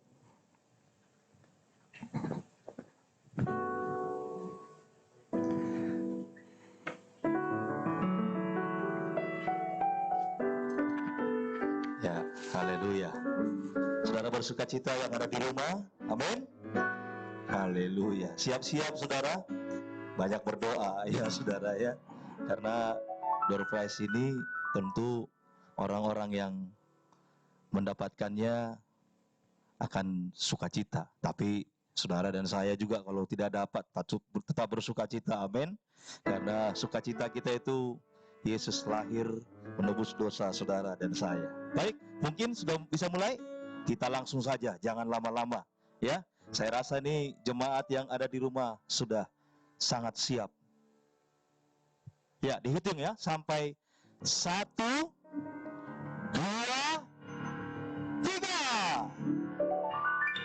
Ya, haleluya. Saudara bersuka cita yang ada di rumah, amin. Haleluya. Siap-siap saudara, banyak berdoa ya saudara ya. Karena door prize ini tentu orang-orang yang mendapatkannya akan sukacita. Tapi saudara dan saya juga kalau tidak dapat tetap bersuka cita, amin. Karena sukacita kita itu Yesus lahir menebus dosa saudara dan saya. Baik, mungkin sudah bisa mulai. Kita langsung saja, jangan lama-lama ya. Saya rasa ini jemaat yang ada di rumah sudah sangat siap. Ya, dihitung ya sampai 1, 2, 3.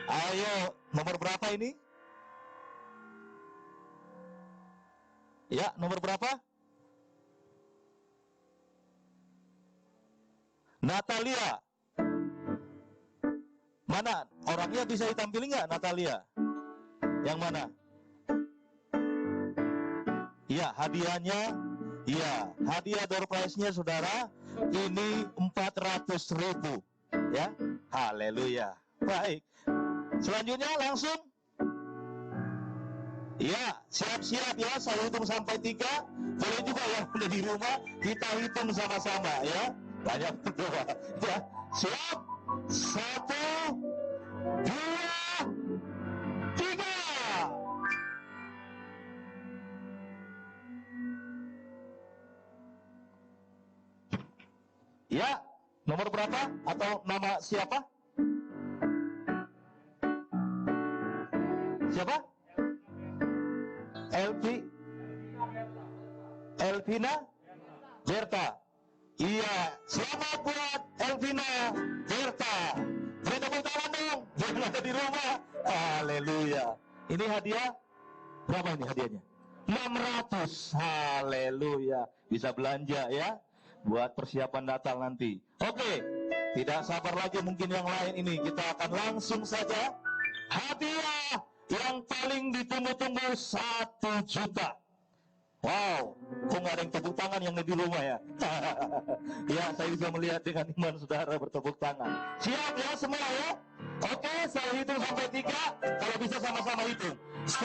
Ayo, nomor berapa ini? Ya, nomor berapa? Natalia. Mana? Orangnya bisa ditampilin nggak Natalia? Yang mana? Ya, hadiahnya. Ya, hadiah door prize-nya saudara. Ini 400.000. Ya, haleluya. Baik. Selanjutnya langsung. Ya, siap-siap ya. Saya hitung sampai 3. Boleh juga yang ada di rumah kita hitung sama-sama ya. Banyak berdoa. Ya, siap. 1, 2, 3. Ya, nomor berapa atau nama siapa? Siapa? Elvina Berta. Iya, selamat buat Elvina Berta. Beri tepuk tangan dong, jangan ada di rumah. Haleluya. Ini hadiah, berapa ini hadiahnya? 600. Haleluya. Bisa belanja ya, buat persiapan Natal nanti. Oke, tidak sabar lagi mungkin yang lain ini. Kita akan langsung saja. Hadiah yang paling ditunggu-tunggu 1 juta. Wow, kok nggak ada yang tepuk tangan yang di rumah ya? Ya, saya bisa melihat dengan iman saudara bertepuk tangan. Siap ya semua ya? Oke, saya hitung sampai 3. Kalau bisa sama-sama hitung. 1,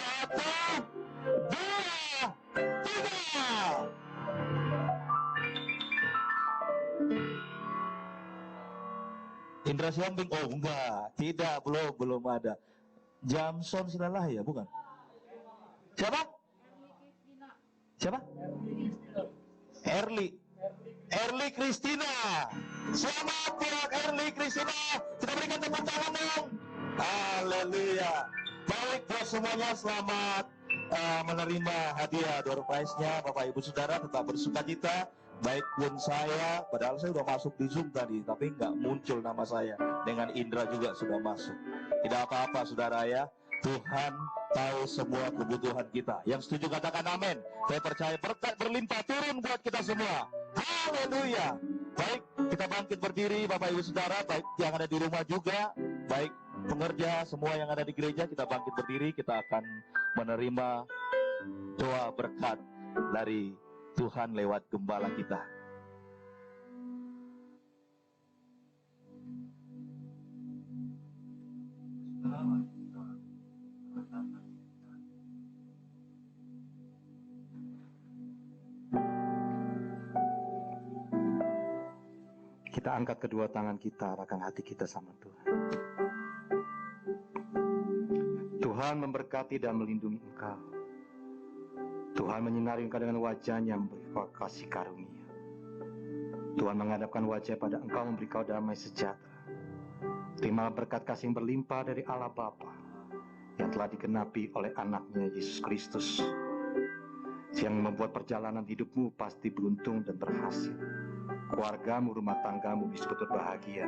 2, 3. Indra Siombing, oh enggak, tidak, belum ada. Jamson Silalah ya, bukan? Siapa? Siapa? Erli Christina. Selamat buat Erli Christina. Kita berikan tepuk tangan dong. Haleluya. Baik buat semuanya, selamat menerima hadiah door prize-nya. Bapak Ibu Saudara tetap bersuka cita. Baik pun saya, padahal saya sudah masuk di Zoom tadi, tapi nggak muncul nama saya. Dengan Indra juga sudah masuk. Tidak apa-apa saudara ya. Tuhan tahu semua kebutuhan kita. Yang setuju katakan amin. Saya percaya berkat berlimpah turun buat kita semua. Haleluya. Baik, kita bangkit berdiri Bapak Ibu Saudara, baik yang ada di rumah juga, baik pengerja, semua yang ada di gereja, kita bangkit berdiri, kita akan menerima doa berkat dari Tuhan lewat gembala kita. Kita angkat kedua tangan kita, arahkan hati kita sama Tuhan. Tuhan memberkati dan melindungi engkau. Tuhan menyinari engkau dengan wajah-Nya, memberi kau kasih karunia. Tuhan menghadapkan wajah pada engkau, memberi kau damai sejahtera. Terima berkat kasih yang berlimpah dari Allah Bapa yang telah digenapi oleh anaknya Yesus Kristus, yang membuat perjalanan hidupmu pasti beruntung dan berhasil. Keluargamu, rumah tanggamu disebut berbahagia.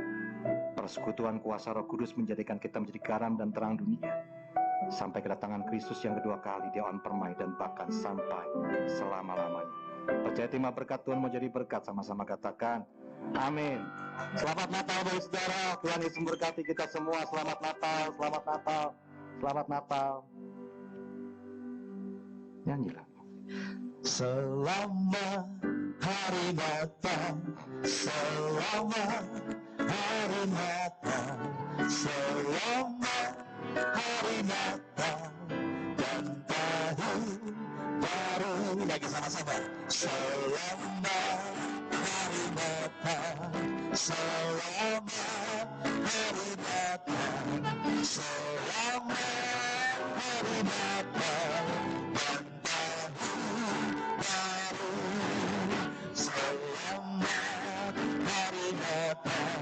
Persekutuan kuasa Roh Kudus menjadikan kita menjadi garam dan terang dunia, sampai kedatangan Kristus yang kedua kali di awan permai dan bahkan sampai selama-lamanya. Percaya terima berkat Tuhan mau jadi berkat, sama-sama katakan amin. Selamat Natal Bapak Saudara, Tuhan Yesus memberkati kita semua. Selamat Natal, selamat Natal, selamat Natal. Nyanyilah. Selamat hari Natal, selamat hari Natal, selamat hari Natal dan tahun baru. Lagi sama-sama. Selamat hari Natal, selamat hari Natal, selamat hari Natal dan tahun baru. Selamat hari Natal,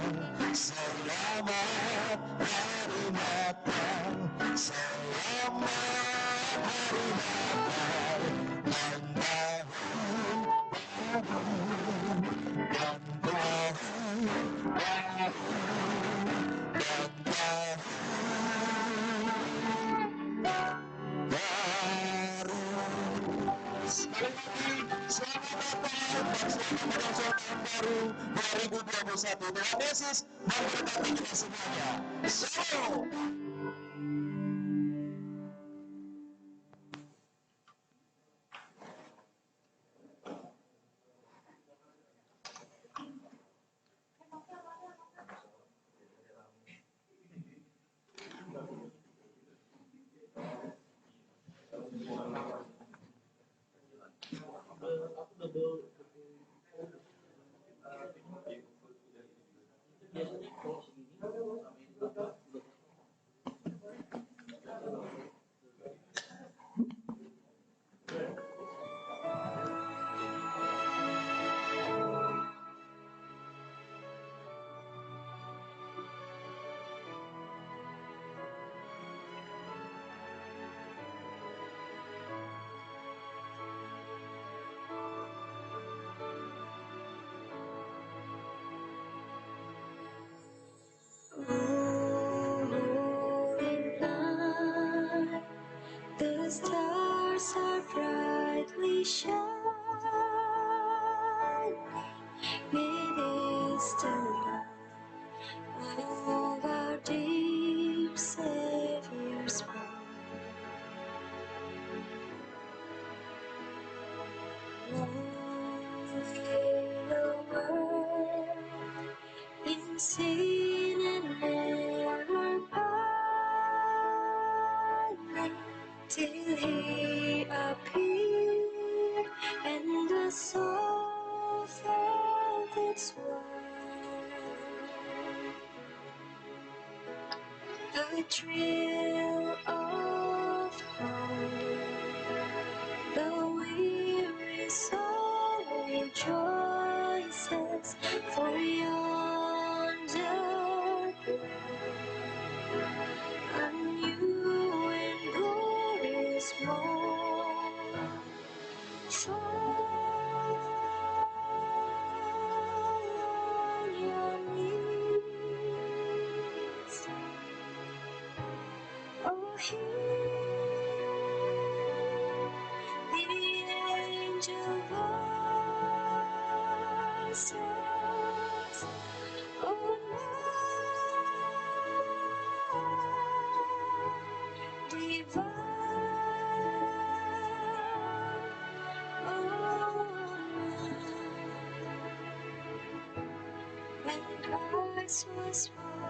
selamat hari Natal, selamat hari Natal dan tahun baru, dan tahun baru, dan tahun baru. Sekali lagi, selamat datang dan selamat menyongsong tahun baru 2021. Tuhan Yesus memberkati kita semuanya. Shalom. The stars are brightly shining. It is the light of our dear Savior's birth. Long lay the world in sin and error pining, till He appeared and the soul felt its worth. A thrill of hope, the weary soul rejoices, for yonder a new and glorious morn. Fall on your knees. Oh, hear the angel voices. Oh, night divine. Oh, night when Christ was born.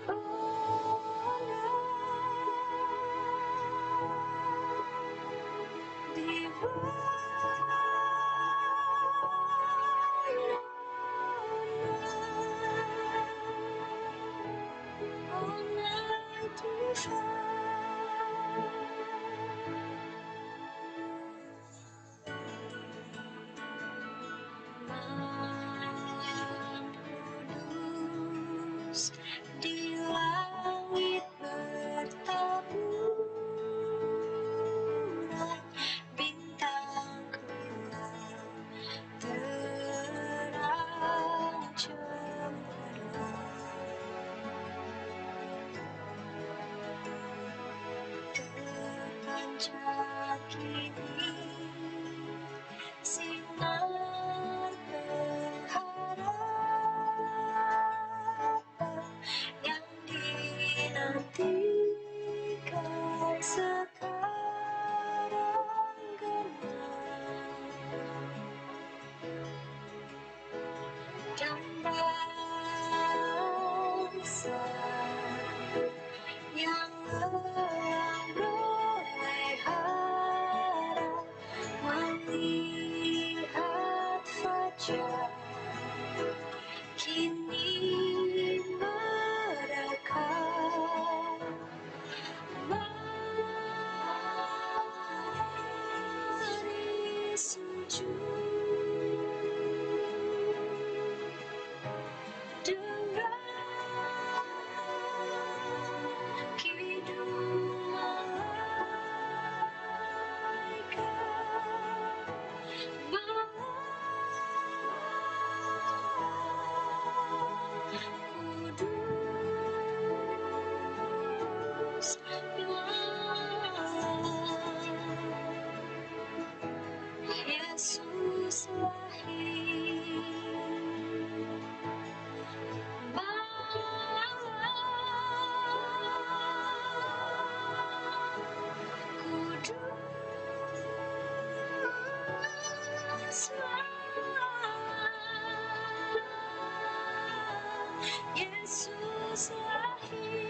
Oh, night divine. All night Kudus di langit bertaburan, bintang keluar terang cemerlang. Terpancar kini sinar pengharapan yang dinantikan sekarang genap, dan bangsa yang lelah beroleh harap melihat fajar, kini mereka mari sujud dengan kidung malaikat, Kudus Yesus lahir. Kuduslah Yesus lahir.